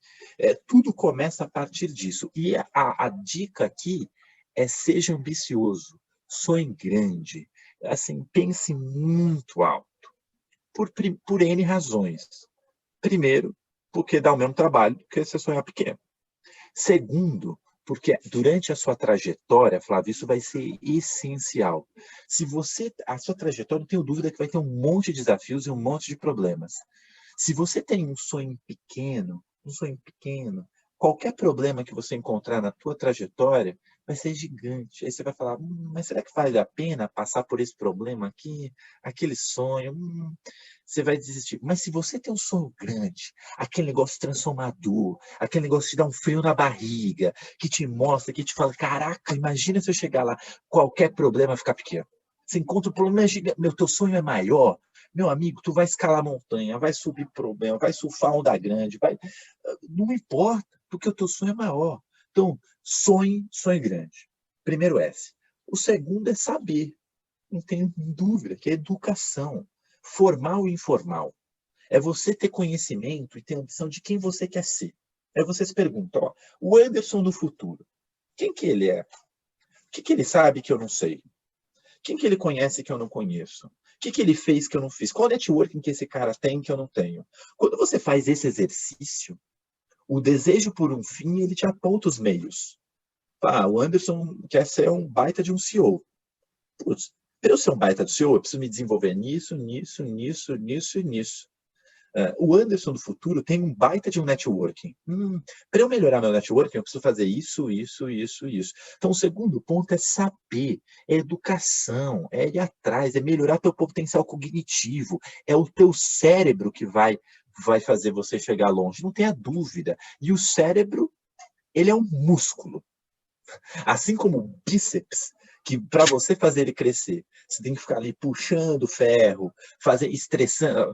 Tudo começa a partir disso. E a dica aqui é seja ambicioso. Sonhe grande. Assim, pense muito alto. Por N razões. Primeiro, porque dá o mesmo trabalho do que você sonhar pequeno. Segundo, porque durante a sua trajetória, Flávio, isso vai ser essencial. A sua trajetória, não tenho dúvida que vai ter um monte de desafios e um monte de problemas. Se você tem um sonho pequeno, qualquer problema que você encontrar na tua trajetória vai ser gigante. Aí você vai falar, mas será que vale a pena passar por esse problema aqui, aquele sonho? Você vai desistir. Mas se você tem um sonho grande, aquele negócio transformador, aquele negócio que te dá um frio na barriga, que te mostra, que te fala, caraca, imagina se eu chegar lá, qualquer problema ficar pequeno. Você encontra o problema gigante, teu sonho é maior, meu amigo, tu vai escalar a montanha, vai subir problema, vai surfar onda grande, não importa, porque o teu sonho é maior. Então, sonhe grande. Primeiro S. O segundo é saber. Não tenho dúvida, que é educação. Formal e informal. É você ter conhecimento e ter ambição de quem você quer ser. Aí você se pergunta, o Anderson do futuro, quem que ele é? O que ele sabe que eu não sei? Quem que ele conhece que eu não conheço? O que ele fez que eu não fiz? Qual networking que esse cara tem que eu não tenho? Quando você faz esse exercício, o desejo por um fim, ele te aponta os meios. O Anderson quer ser um baita de um CEO. Putz, Para eu ser um baita do CEO, eu preciso me desenvolver nisso, nisso, nisso, nisso e nisso. O Anderson do futuro tem um baita de um networking. Para eu melhorar meu networking, eu preciso fazer isso, isso, isso, isso. Então, o segundo ponto é saber, é educação, é ir atrás, é melhorar teu potencial cognitivo. É o teu cérebro que vai fazer você chegar longe, não tenha dúvida. E o cérebro, ele é um músculo. Assim como o bíceps, que para você fazer ele crescer, você tem que ficar ali puxando ferro, estressando.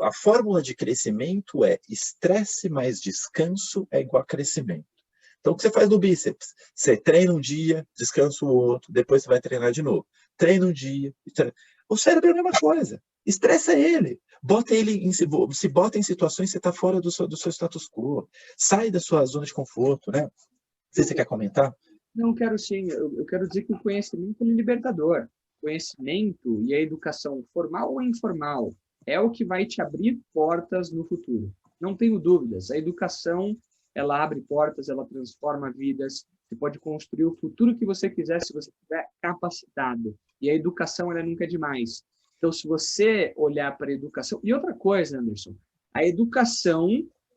A fórmula de crescimento é estresse mais descanso é igual a crescimento. Então, o que você faz no bíceps? Você treina um dia, descansa o outro, depois você vai treinar de novo. Treina um dia. O cérebro é a mesma coisa. Estressa ele. Se bota em situações que você está fora do seu status quo. Sai da sua zona de conforto, né? Você quer comentar? Não, quero sim. Eu quero dizer que o conhecimento é libertador. O conhecimento e a educação, formal ou informal, é o que vai te abrir portas no futuro. Não tenho dúvidas. A educação, ela abre portas, ela transforma vidas. Você pode construir o futuro que você quiser se você estiver capacitado. E a educação, ela nunca é demais. Então, se você olhar para a educação... E outra coisa, Anderson, a educação,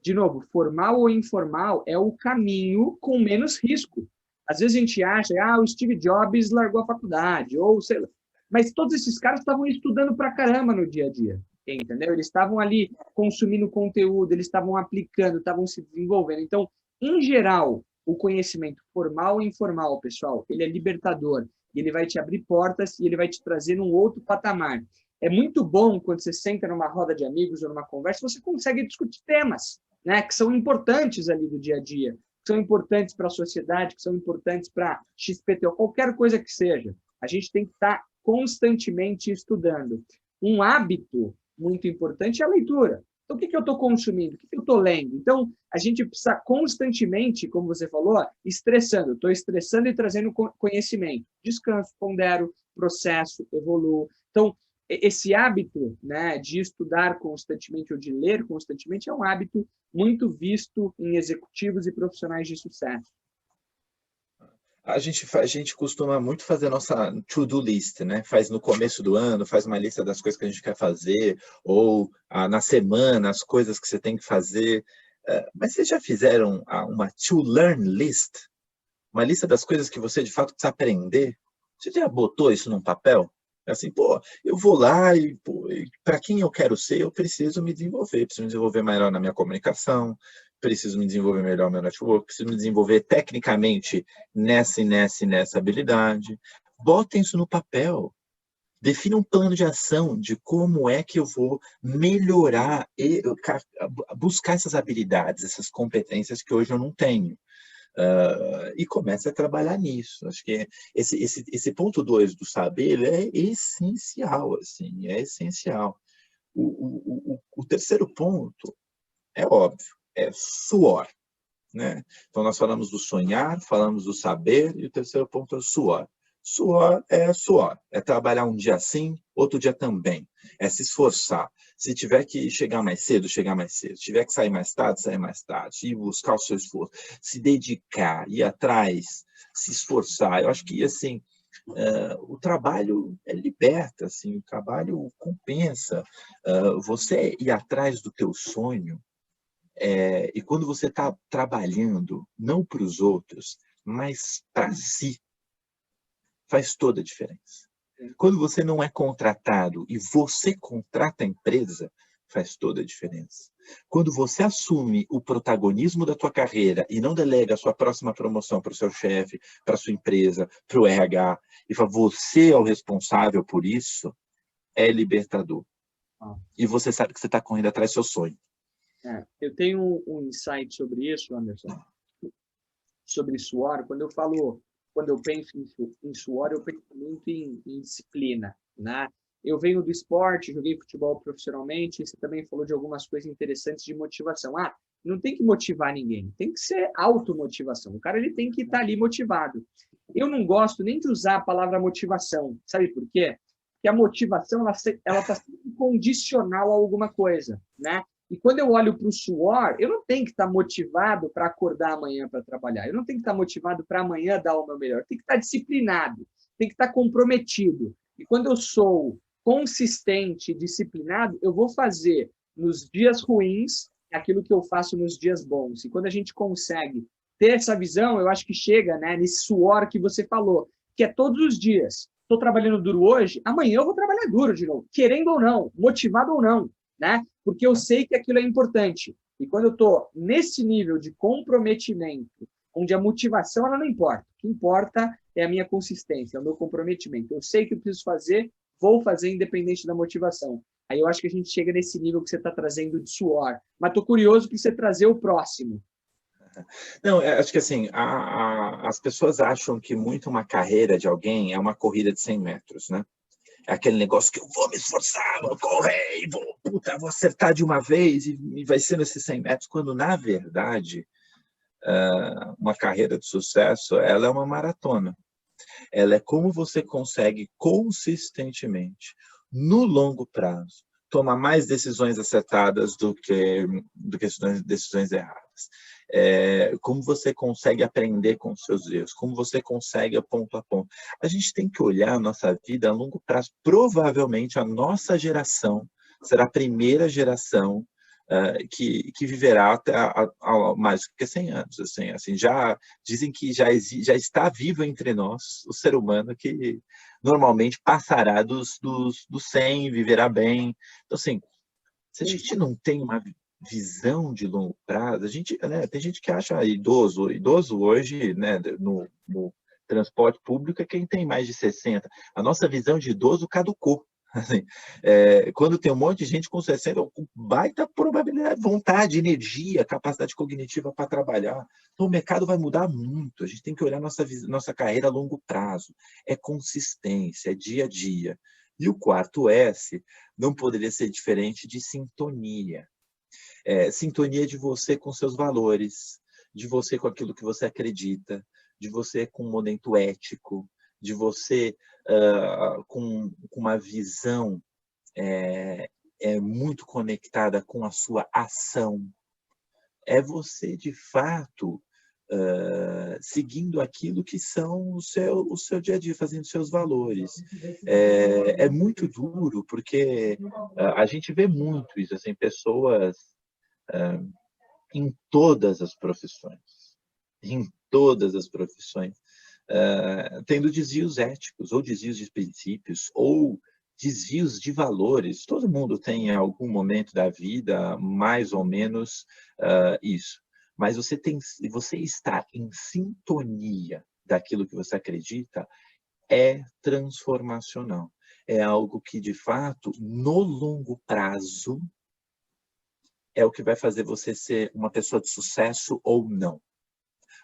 de novo, formal ou informal, é o caminho com menos risco. Às vezes a gente acha, o Steve Jobs largou a faculdade, ou sei lá. Mas todos esses caras estavam estudando pra caramba no dia a dia, entendeu? Eles estavam ali consumindo conteúdo, eles estavam aplicando, estavam se desenvolvendo. Então, em geral, o conhecimento formal e informal, pessoal, ele é libertador. E ele vai te abrir portas e ele vai te trazer num outro patamar. É muito bom quando você senta numa roda de amigos ou numa conversa, você consegue discutir temas, né, que são importantes ali do dia a dia, que são importantes para a sociedade, que são importantes para XPTO, qualquer coisa que seja. A gente tem que estar constantemente estudando. Um hábito muito importante é a leitura. Então, o que eu estou consumindo? O que eu estou lendo? Então, a gente precisa constantemente, como você falou, estressando. Estou estressando e trazendo conhecimento. Descanso, pondero, processo, evoluo. Então, esse hábito, né, de estudar constantemente ou de ler constantemente é um hábito muito visto em executivos e profissionais de sucesso. A gente costuma muito fazer a nossa to-do list, né? Faz no começo do ano, faz uma lista das coisas que a gente quer fazer, ou na semana, as coisas que você tem que fazer. Mas vocês já fizeram uma to-learn list? Uma lista das coisas que você, de fato, precisa aprender? Você já botou isso num papel? Assim, eu vou lá e para quem eu quero ser, eu preciso me desenvolver. Preciso me desenvolver melhor na minha comunicação, preciso me desenvolver melhor no meu network, preciso me desenvolver tecnicamente nessa habilidade. Botem isso no papel. Defina um plano de ação de como é que eu vou melhorar e buscar essas habilidades, essas competências que hoje eu não tenho. E comece a trabalhar nisso. Acho que esse ponto 2 do saber ele é essencial, assim, é essencial. O terceiro ponto é óbvio, é suor, né? Então, nós falamos do sonhar, falamos do saber, e o terceiro ponto é o suor. Suor, é trabalhar um dia sim, outro dia também, é se esforçar. Se tiver que chegar mais cedo, chegar mais cedo. Se tiver que sair mais tarde, sair mais tarde. Ir buscar o seu esforço. Se dedicar, ir atrás, se esforçar. Eu acho que, assim, o trabalho liberta, assim, o trabalho compensa. Você ir atrás do teu sonho, e quando você está trabalhando, não para os outros, mas para si, faz toda a diferença. Quando você não é contratado e você contrata a empresa, faz toda a diferença. Quando você assume o protagonismo da tua carreira e não delega a sua próxima promoção para o seu chefe, para a sua empresa, para o RH, e fala, você é o responsável por isso, é libertador. E você sabe que você está correndo atrás do seu sonho. Eu tenho um insight sobre isso, Anderson, sobre suor. Quando eu penso em suor, eu penso muito em disciplina, né? Eu venho do esporte, joguei futebol profissionalmente, você também falou de algumas coisas interessantes de motivação. Não tem que motivar ninguém, tem que ser automotivação. O cara ele tem que estar ali motivado. Eu não gosto nem de usar a palavra motivação, sabe por quê? Porque a motivação ela está sempre condicional a alguma coisa, né? E quando eu olho para o suor, eu não tenho que estar motivado para acordar amanhã para trabalhar. Eu não tenho que estar motivado para amanhã dar o meu melhor. Eu tenho que estar disciplinado. tem que estar comprometido. E quando eu sou consistente, disciplinado, eu vou fazer nos dias ruins aquilo que eu faço nos dias bons. E quando a gente consegue ter essa visão, eu acho que chega, né, nesse suor que você falou, que é todos os dias. Estou trabalhando duro hoje, amanhã eu vou trabalhar duro de novo, querendo ou não, motivado ou não, né? Porque eu sei que aquilo é importante. E quando eu estou nesse nível de comprometimento, onde a motivação ela não importa, o que importa é a minha consistência, é o meu comprometimento. Eu sei que eu preciso fazer, vou fazer independente da motivação. Aí eu acho que a gente chega nesse nível que você está trazendo de suor. Mas estou curioso para você trazer o próximo. Não, acho que assim, as pessoas acham que muito uma carreira de alguém é uma corrida de 100 metros, né? É aquele negócio que eu vou me esforçar, vou correr, vou acertar de uma vez e vai ser nesses 100 metros, quando na verdade uma carreira de sucesso, ela é uma maratona. Ela é como você consegue consistentemente, no longo prazo, tomar mais decisões acertadas do que decisões erradas. Como você consegue aprender com os seus erros, como você consegue ponto a ponto. A gente tem que olhar a nossa vida a longo prazo. Provavelmente a nossa geração será a primeira geração que viverá até mais do que 100 anos. Assim, já dizem que já está vivo entre nós o ser humano que normalmente passará dos 100, viverá bem. Então, assim, se a gente não tem uma visão de longo prazo, a gente, né, tem gente que acha idoso hoje, né, no transporte público é quem tem mais de 60. A nossa visão de idoso caducou. Assim, quando tem um monte de gente com 60, baita probabilidade, vontade, energia, capacidade cognitiva para trabalhar. Então, o mercado vai mudar muito. A gente tem que olhar nossa carreira a longo prazo. É consistência, é dia a dia. E o quarto S não poderia ser diferente de sintonia. Sintonia de você com seus valores, de você com aquilo que você acredita, de você com um momento ético, de você com uma visão muito conectada com a sua ação. É você, de fato, seguindo aquilo que são o seu dia a dia, fazendo seus valores. É muito duro, porque a gente vê muito isso, assim, pessoas em todas as profissões, tendo desvios éticos, ou desvios de princípios, ou desvios de valores. Todo mundo tem em algum momento da vida, mais ou menos, isso. Mas você estar em sintonia daquilo que você acredita é transformacional. É algo que, de fato, no longo prazo, é o que vai fazer você ser uma pessoa de sucesso ou não.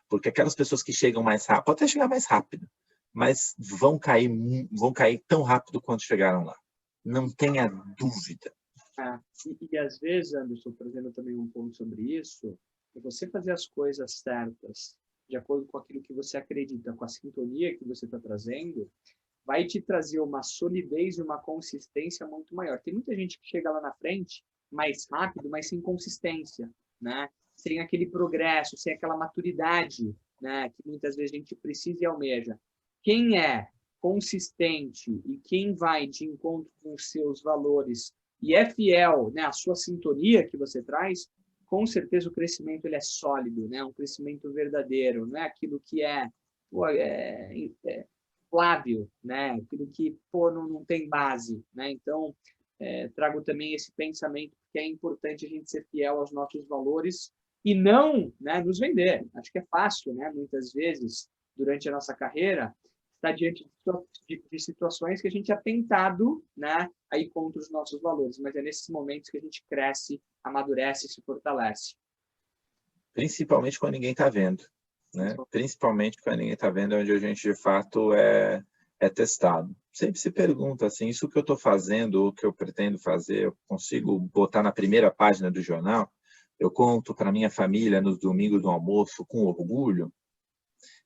Porque aquelas pessoas que chegam mais rápido, pode até chegar mais rápido, mas vão cair tão rápido quanto chegaram lá. Não tenha dúvida. E às vezes, Anderson, trazendo também um ponto sobre isso, é você fazer as coisas certas de acordo com aquilo que você acredita, com a sintonia que você está trazendo, vai te trazer uma solidez e uma consistência muito maior. Tem muita gente que chega lá na frente mais rápido, mas sem consistência, né? Sem aquele progresso, sem aquela maturidade, né? Que muitas vezes a gente precisa e almeja. Quem é consistente e quem vai de encontro com os seus valores e é fiel, né, à sua sintonia que você traz, com certeza o crescimento ele é sólido, né? Um crescimento verdadeiro, não é aquilo que é flábil, né? Aquilo que não tem base, né? Então trago também esse pensamento que é importante a gente ser fiel aos nossos valores e não, né, nos vender. Acho que é fácil, né? Muitas vezes durante a nossa carreira estar diante de situações que a gente é tentado, né, a ir contra os nossos valores, mas é nesses momentos que a gente cresce, amadurece e se fortalece. Principalmente quando ninguém está vendo, né? Principalmente quando ninguém está vendo, é onde a gente, de fato, é testado. Sempre se pergunta assim, isso que eu estou fazendo, ou que eu pretendo fazer, eu consigo botar na primeira página do jornal? Eu conto para minha família nos domingos do almoço com orgulho?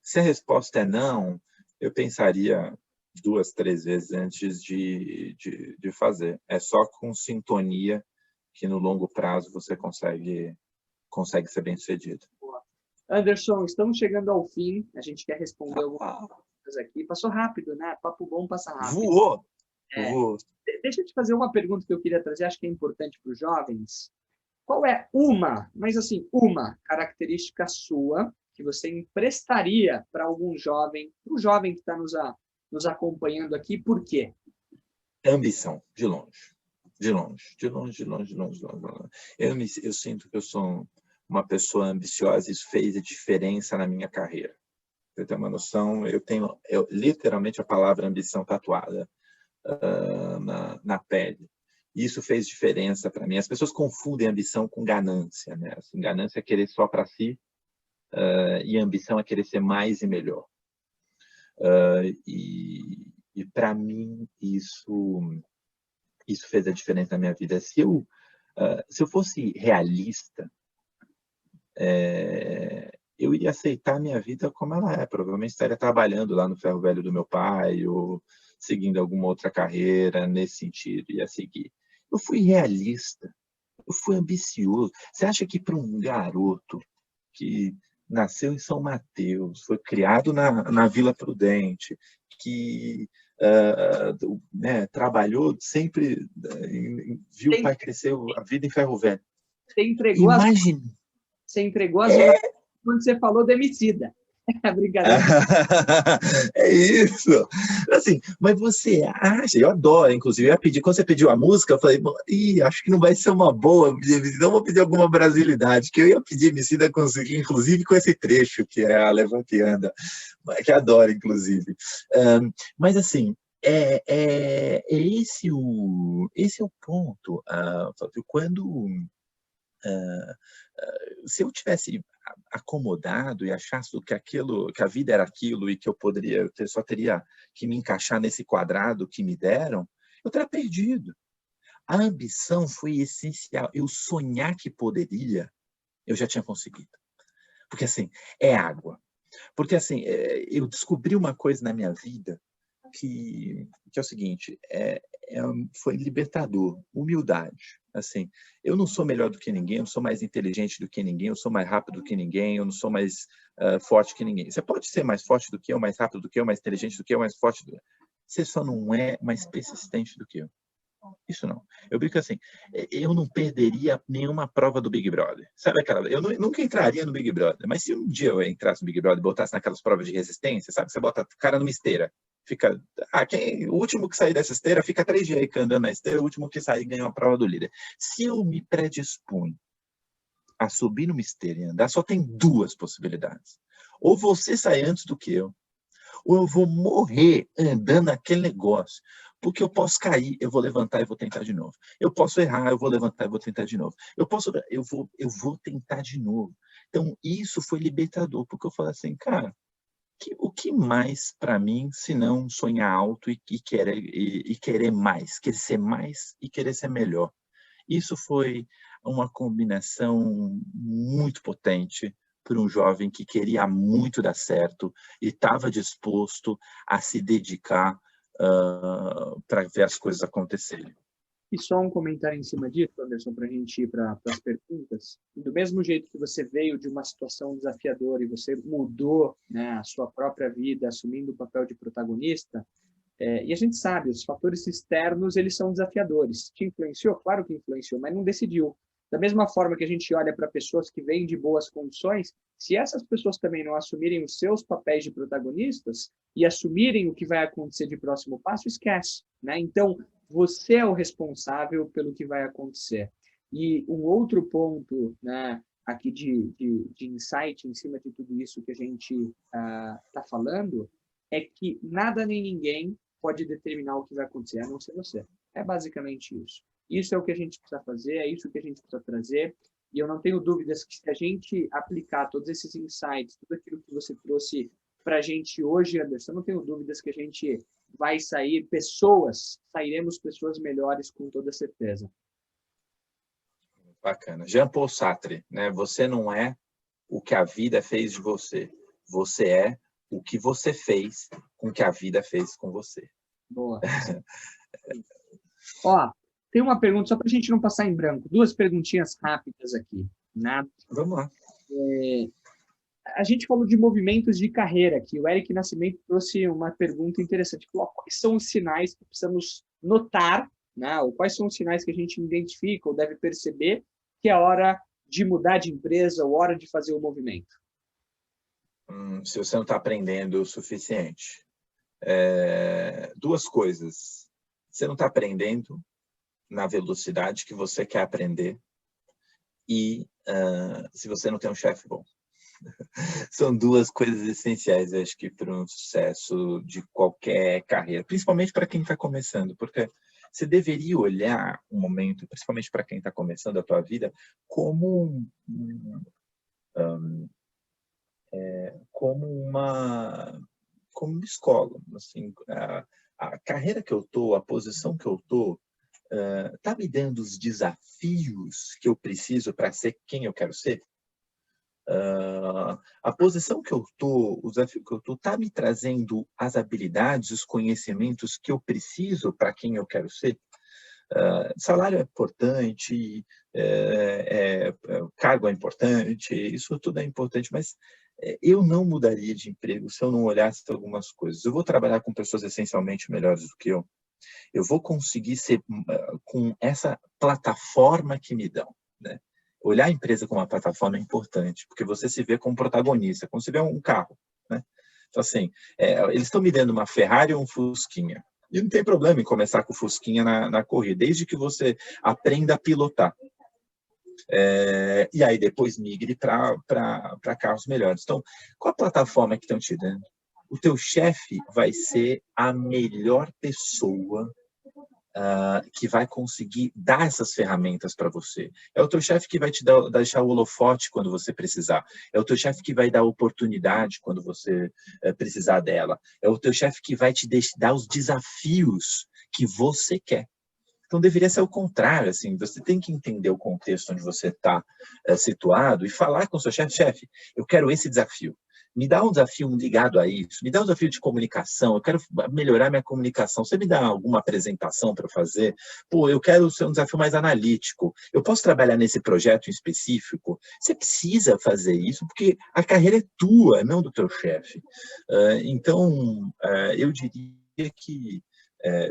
Se a resposta é não, eu pensaria 2, 3 vezes antes de fazer. É só com sintonia que no longo prazo você consegue ser bem-sucedido. Anderson, estamos chegando ao fim. A gente quer responder algumas perguntas aqui. Passou rápido, né? Papo bom passa rápido. Voou! Voou. Deixa eu te fazer uma pergunta que eu queria trazer, acho que é importante para os jovens. Qual é mas assim, uma característica sua que você emprestaria para algum jovem, para o jovem que está nos acompanhando aqui, por quê? Ambição, de longe. De longe, de longe, de longe, de longe, de longe. Eu sinto que eu sou uma pessoa ambiciosa e isso fez a diferença na minha carreira. Você tem uma noção? Eu tenho literalmente a palavra ambição tatuada na pele. Isso fez diferença para mim. As pessoas confundem ambição com ganância, né? Assim, ganância é querer só para si e ambição é querer ser mais e melhor. E para mim isso fez a diferença na minha vida. Se eu fosse realista, eu iria aceitar a minha vida como ela é. Provavelmente estaria trabalhando lá no ferro velho do meu pai ou seguindo alguma outra carreira nesse sentido, ia seguir. Eu fui realista, eu fui ambicioso. Você acha que para um garoto que nasceu em São Mateus, foi criado na Vila Prudente, que trabalhou sempre, viu o pai crescer a vida em ferro velho. Você entregou as horas quando você falou do Emicida. Brincadeira. É isso. Assim, mas você acha, eu adoro, inclusive, eu ia pedir, quando você pediu a música, eu falei, acho que não vai ser uma boa, não vou pedir alguma brasilidade, que eu ia pedir Emicida, inclusive com esse trecho, que é a Levante e Anda, que adoro, inclusive. Mas assim, esse é o ponto. Quando se eu tivesse acomodado e achasse que a vida era aquilo e que eu só teria que me encaixar nesse quadrado que me deram, eu teria perdido. A ambição foi essencial. Eu sonhar que poderia, eu já tinha conseguido. Porque assim, é água. Porque assim, eu descobri uma coisa na minha vida que é o seguinte, foi libertador, humildade. Assim, eu não sou melhor do que ninguém, eu não sou mais inteligente do que ninguém, eu sou mais rápido do que ninguém, eu não sou mais forte que ninguém. Você pode ser mais forte do que eu, mais rápido do que eu, mais inteligente do que eu, mais forte do que eu. Você só não é mais persistente do que eu. Isso não. Eu brinco assim, eu não perderia nenhuma prova do Big Brother. Sabe aquela? Eu nunca entraria no Big Brother, mas se um dia eu entrasse no Big Brother e botasse naquelas provas de resistência, sabe? Você bota o cara numa esteira. Fica, o último que sair dessa esteira fica 3 dias aí andando na esteira, o último que sair ganha uma prova do líder. Se eu me predisponho a subir numa esteira e andar, só tem 2 possibilidades. Ou você sai antes do que eu, ou eu vou morrer andando naquele negócio. Porque eu posso cair, eu vou levantar e vou tentar de novo. Eu posso errar, eu vou levantar e vou tentar de novo. Eu vou tentar de novo. Então, isso foi libertador, porque eu falei assim, cara, o que mais para mim, se não sonhar alto e querer mais, querer ser mais e querer ser melhor. Isso foi uma combinação muito potente para um jovem que queria muito dar certo e estava disposto a se dedicar para ver as coisas acontecerem. E só um comentário em cima disso, Anderson, para a gente ir para as perguntas. Do mesmo jeito que você veio de uma situação desafiadora e você mudou, né, a sua própria vida, assumindo o papel de protagonista, e a gente sabe, os fatores externos, eles são desafiadores. Te influenciou? Claro que influenciou, mas não decidiu. Da mesma forma que a gente olha para pessoas que vêm de boas condições, se essas pessoas também não assumirem os seus papéis de protagonistas e assumirem o que vai acontecer de próximo passo, esquece, né? Então, você é o responsável pelo que vai acontecer. E um outro ponto, né, aqui de insight em cima de tudo isso que a gente está falando, é que nada nem ninguém pode determinar o que vai acontecer, a não ser você. É basicamente isso. Isso é o que a gente precisa fazer, é isso que a gente precisa trazer, e eu não tenho dúvidas que se a gente aplicar todos esses insights, tudo aquilo que você trouxe para a gente hoje, Anderson, eu não tenho dúvidas que a gente vai sairemos pessoas melhores com toda certeza. Bacana. Jean-Paul Sartre, né? Você não é o que a vida fez de você. Você é o que você fez com o que a vida fez com você. Boa. Ó, tem uma pergunta, só para a gente não passar em branco. 2 perguntinhas rápidas aqui, né? Vamos lá. a gente falou de movimentos de carreira aqui. O Eric Nascimento trouxe uma pergunta interessante. Falou, quais são os sinais que precisamos notar, né? Ou quais são os sinais que a gente identifica ou deve perceber que é hora de mudar de empresa ou hora de fazer o movimento? Se você não está aprendendo o suficiente. Duas coisas. Você não está aprendendo na velocidade que você quer aprender e se você não tem um chefe bom. São duas coisas essenciais, acho que, para um sucesso de qualquer carreira, principalmente para quem está começando, porque você deveria olhar um momento, principalmente para quem está começando a tua vida, como uma escola. Assim, a carreira que eu estou, a posição que eu estou, está me dando os desafios que eu preciso para ser quem eu quero ser? A posição que eu estou, o desafio que eu estou, está me trazendo as habilidades, os conhecimentos que eu preciso para quem eu quero ser? Salário é importante, cargo é importante, isso tudo é importante, mas eu não mudaria de emprego se eu não olhasse algumas coisas. Eu vou trabalhar com pessoas essencialmente melhores do que eu vou conseguir ser com essa plataforma que me dão, né? Olhar a empresa como uma plataforma é importante, porque você se vê como protagonista, como se vê um carro, né? Então, assim, eles estão me dando uma Ferrari ou um Fusquinha. E não tem problema em começar com o Fusquinha na corrida, desde que você aprenda a pilotar. E aí depois migre para carros melhores. Então, qual a plataforma que estão te dando? O teu chefe vai ser a melhor pessoa que vai conseguir dar essas ferramentas para você. É o teu chefe que vai te deixar o holofote quando você precisar. É o teu chefe que vai dar oportunidade quando você precisar dela. É o teu chefe que vai te dar os desafios que você quer. Então, deveria ser o contrário. Assim, você tem que entender o contexto onde você está situado e falar com o seu chefe. Chefe, eu quero esse desafio. Me dá um desafio ligado a isso. Me dá um desafio de comunicação. Eu quero melhorar minha comunicação. Você me dá alguma apresentação para fazer? Pô, eu quero ser um desafio mais analítico. Eu posso trabalhar nesse projeto em específico? Você precisa fazer isso porque a carreira é tua, não do teu chefe. Então, eu diria que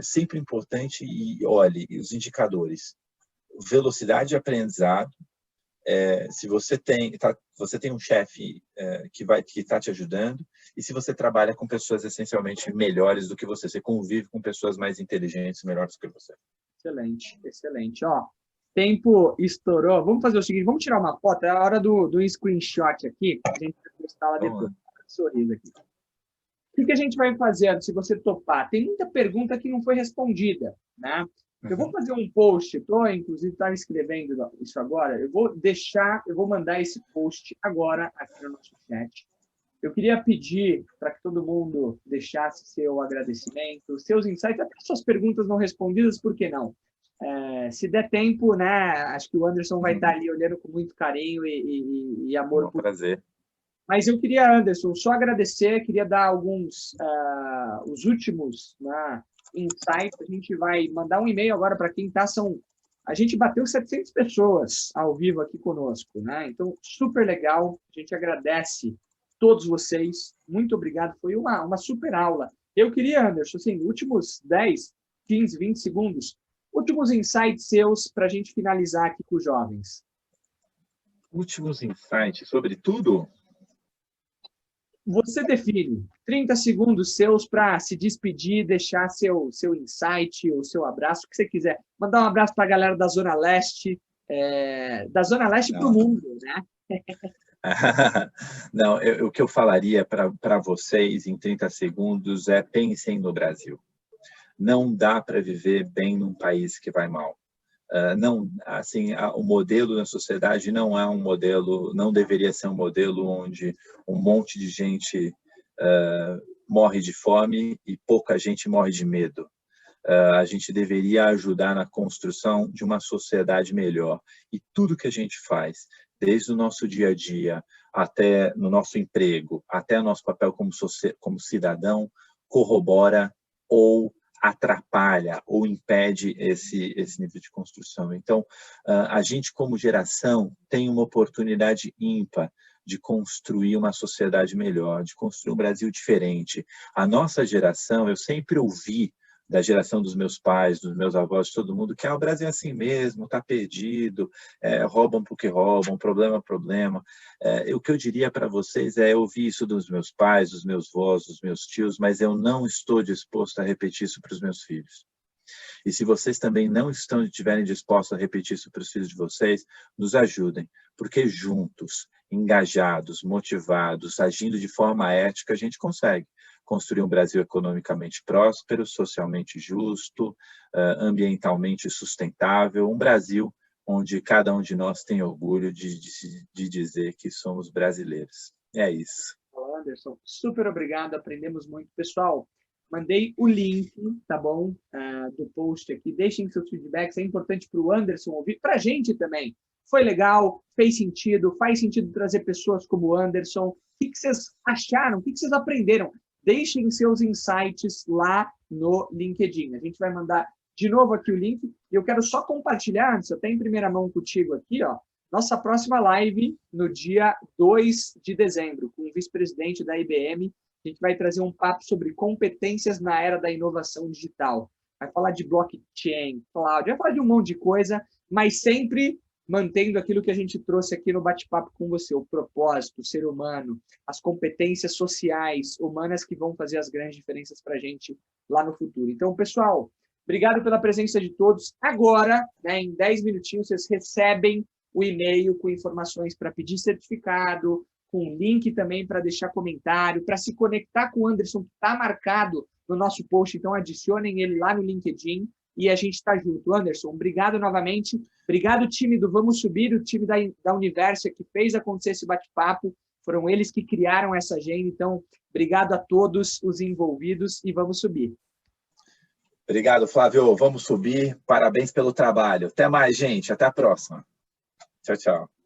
sempre importante, e olhe, os indicadores. Velocidade de aprendizado. Se você tem um chefe que está te ajudando, e se você trabalha com pessoas essencialmente melhores do que você convive com pessoas mais inteligentes, melhores do que você. Excelente, excelente. Ó, tempo estourou. Vamos fazer o seguinte, vamos tirar uma foto, é a hora do screenshot aqui, a gente vai postar lá depois. Sorriso aqui. O que a gente vai fazer, se você topar? Tem muita pergunta que não foi respondida, né? Eu vou fazer um post, inclusive estava escrevendo isso agora, eu vou mandar esse post agora aqui no nosso chat. Eu queria pedir para que todo mundo deixasse seu agradecimento, seus insights, até suas perguntas não respondidas, por que não? Se der tempo, né? Acho que o Anderson vai estar ali olhando com muito carinho e amor. É um prazer. Mas eu queria, Anderson, só agradecer, queria dar alguns, os últimos, né, insights. A gente vai mandar um e-mail agora para quem está, a gente bateu 700 pessoas ao vivo aqui conosco, né? Então, super legal, a gente agradece todos vocês, muito obrigado, foi uma super aula. Eu queria, Anderson, assim, últimos 10, 15, 20 segundos, últimos insights seus para a gente finalizar aqui com os jovens. Últimos insights sobre tudo? Você define 30 segundos seus para se despedir, deixar seu insight, o seu abraço, o que você quiser. Mandar um abraço para a galera da Zona Leste, para o mundo, né? Não, o que eu falaria para vocês em 30 segundos é pensem no Brasil. Não dá para viver bem num país que vai mal. Não, assim, o modelo na sociedade não é um modelo, não deveria ser um modelo onde um monte de gente morre de fome e pouca gente morre de medo. A gente deveria ajudar na construção de uma sociedade melhor. E tudo que a gente faz, desde o nosso dia a dia, até no nosso emprego, até o nosso papel como cidadão, corrobora ou atrapalha ou impede esse nível de construção. Então, a gente, como geração, tem uma oportunidade ímpar de construir uma sociedade melhor, de construir um Brasil diferente. A nossa geração, eu sempre ouvi da geração dos meus pais, dos meus avós, de todo mundo, que o Brasil é assim mesmo, está perdido, roubam porque roubam, problema, problema. O que eu diria para vocês eu ouvi isso dos meus pais, dos meus avós, dos meus tios, mas eu não estou disposto a repetir isso para os meus filhos. E se vocês também não estiverem dispostos a repetir isso para os filhos de vocês, nos ajudem, porque juntos, engajados, motivados, agindo de forma ética, a gente consegue construir um Brasil economicamente próspero, socialmente justo, ambientalmente sustentável, um Brasil onde cada um de nós tem orgulho de dizer que somos brasileiros. É isso. Anderson, super obrigado, aprendemos muito. Pessoal, mandei o link, tá bom, do post aqui. Deixem seus feedbacks, é importante para o Anderson ouvir, para a gente também. Foi legal, fez sentido, faz sentido trazer pessoas como o Anderson. O que vocês acharam? O que vocês aprenderam? Deixem seus insights lá no LinkedIn. A gente vai mandar de novo aqui o link. E eu quero só compartilhar, Anderson, até em primeira mão contigo aqui, ó, nossa próxima live no dia 2 de dezembro, com o vice-presidente da IBM. A gente vai trazer um papo sobre competências na era da inovação digital. Vai falar de blockchain, cloud, vai falar de um monte de coisa, mas sempre mantendo aquilo que a gente trouxe aqui no bate-papo com você, o propósito, o ser humano, as competências sociais, humanas que vão fazer as grandes diferenças para a gente lá no futuro. Então, pessoal, obrigado pela presença de todos. Agora, em 10 minutinhos, vocês recebem o e-mail com informações para pedir certificado, com link também para deixar comentário, para se conectar com o Anderson, que está marcado no nosso post. Então, adicionem ele lá no LinkedIn e a gente está junto. Anderson, obrigado novamente. Obrigado, time do Vamos Subir, o time da Universa que fez acontecer esse bate-papo. Foram eles que criaram essa agenda. Então, obrigado a todos os envolvidos e vamos subir. Obrigado, Flávio. Vamos subir. Parabéns pelo trabalho. Até mais, gente. Até a próxima. Tchau, tchau.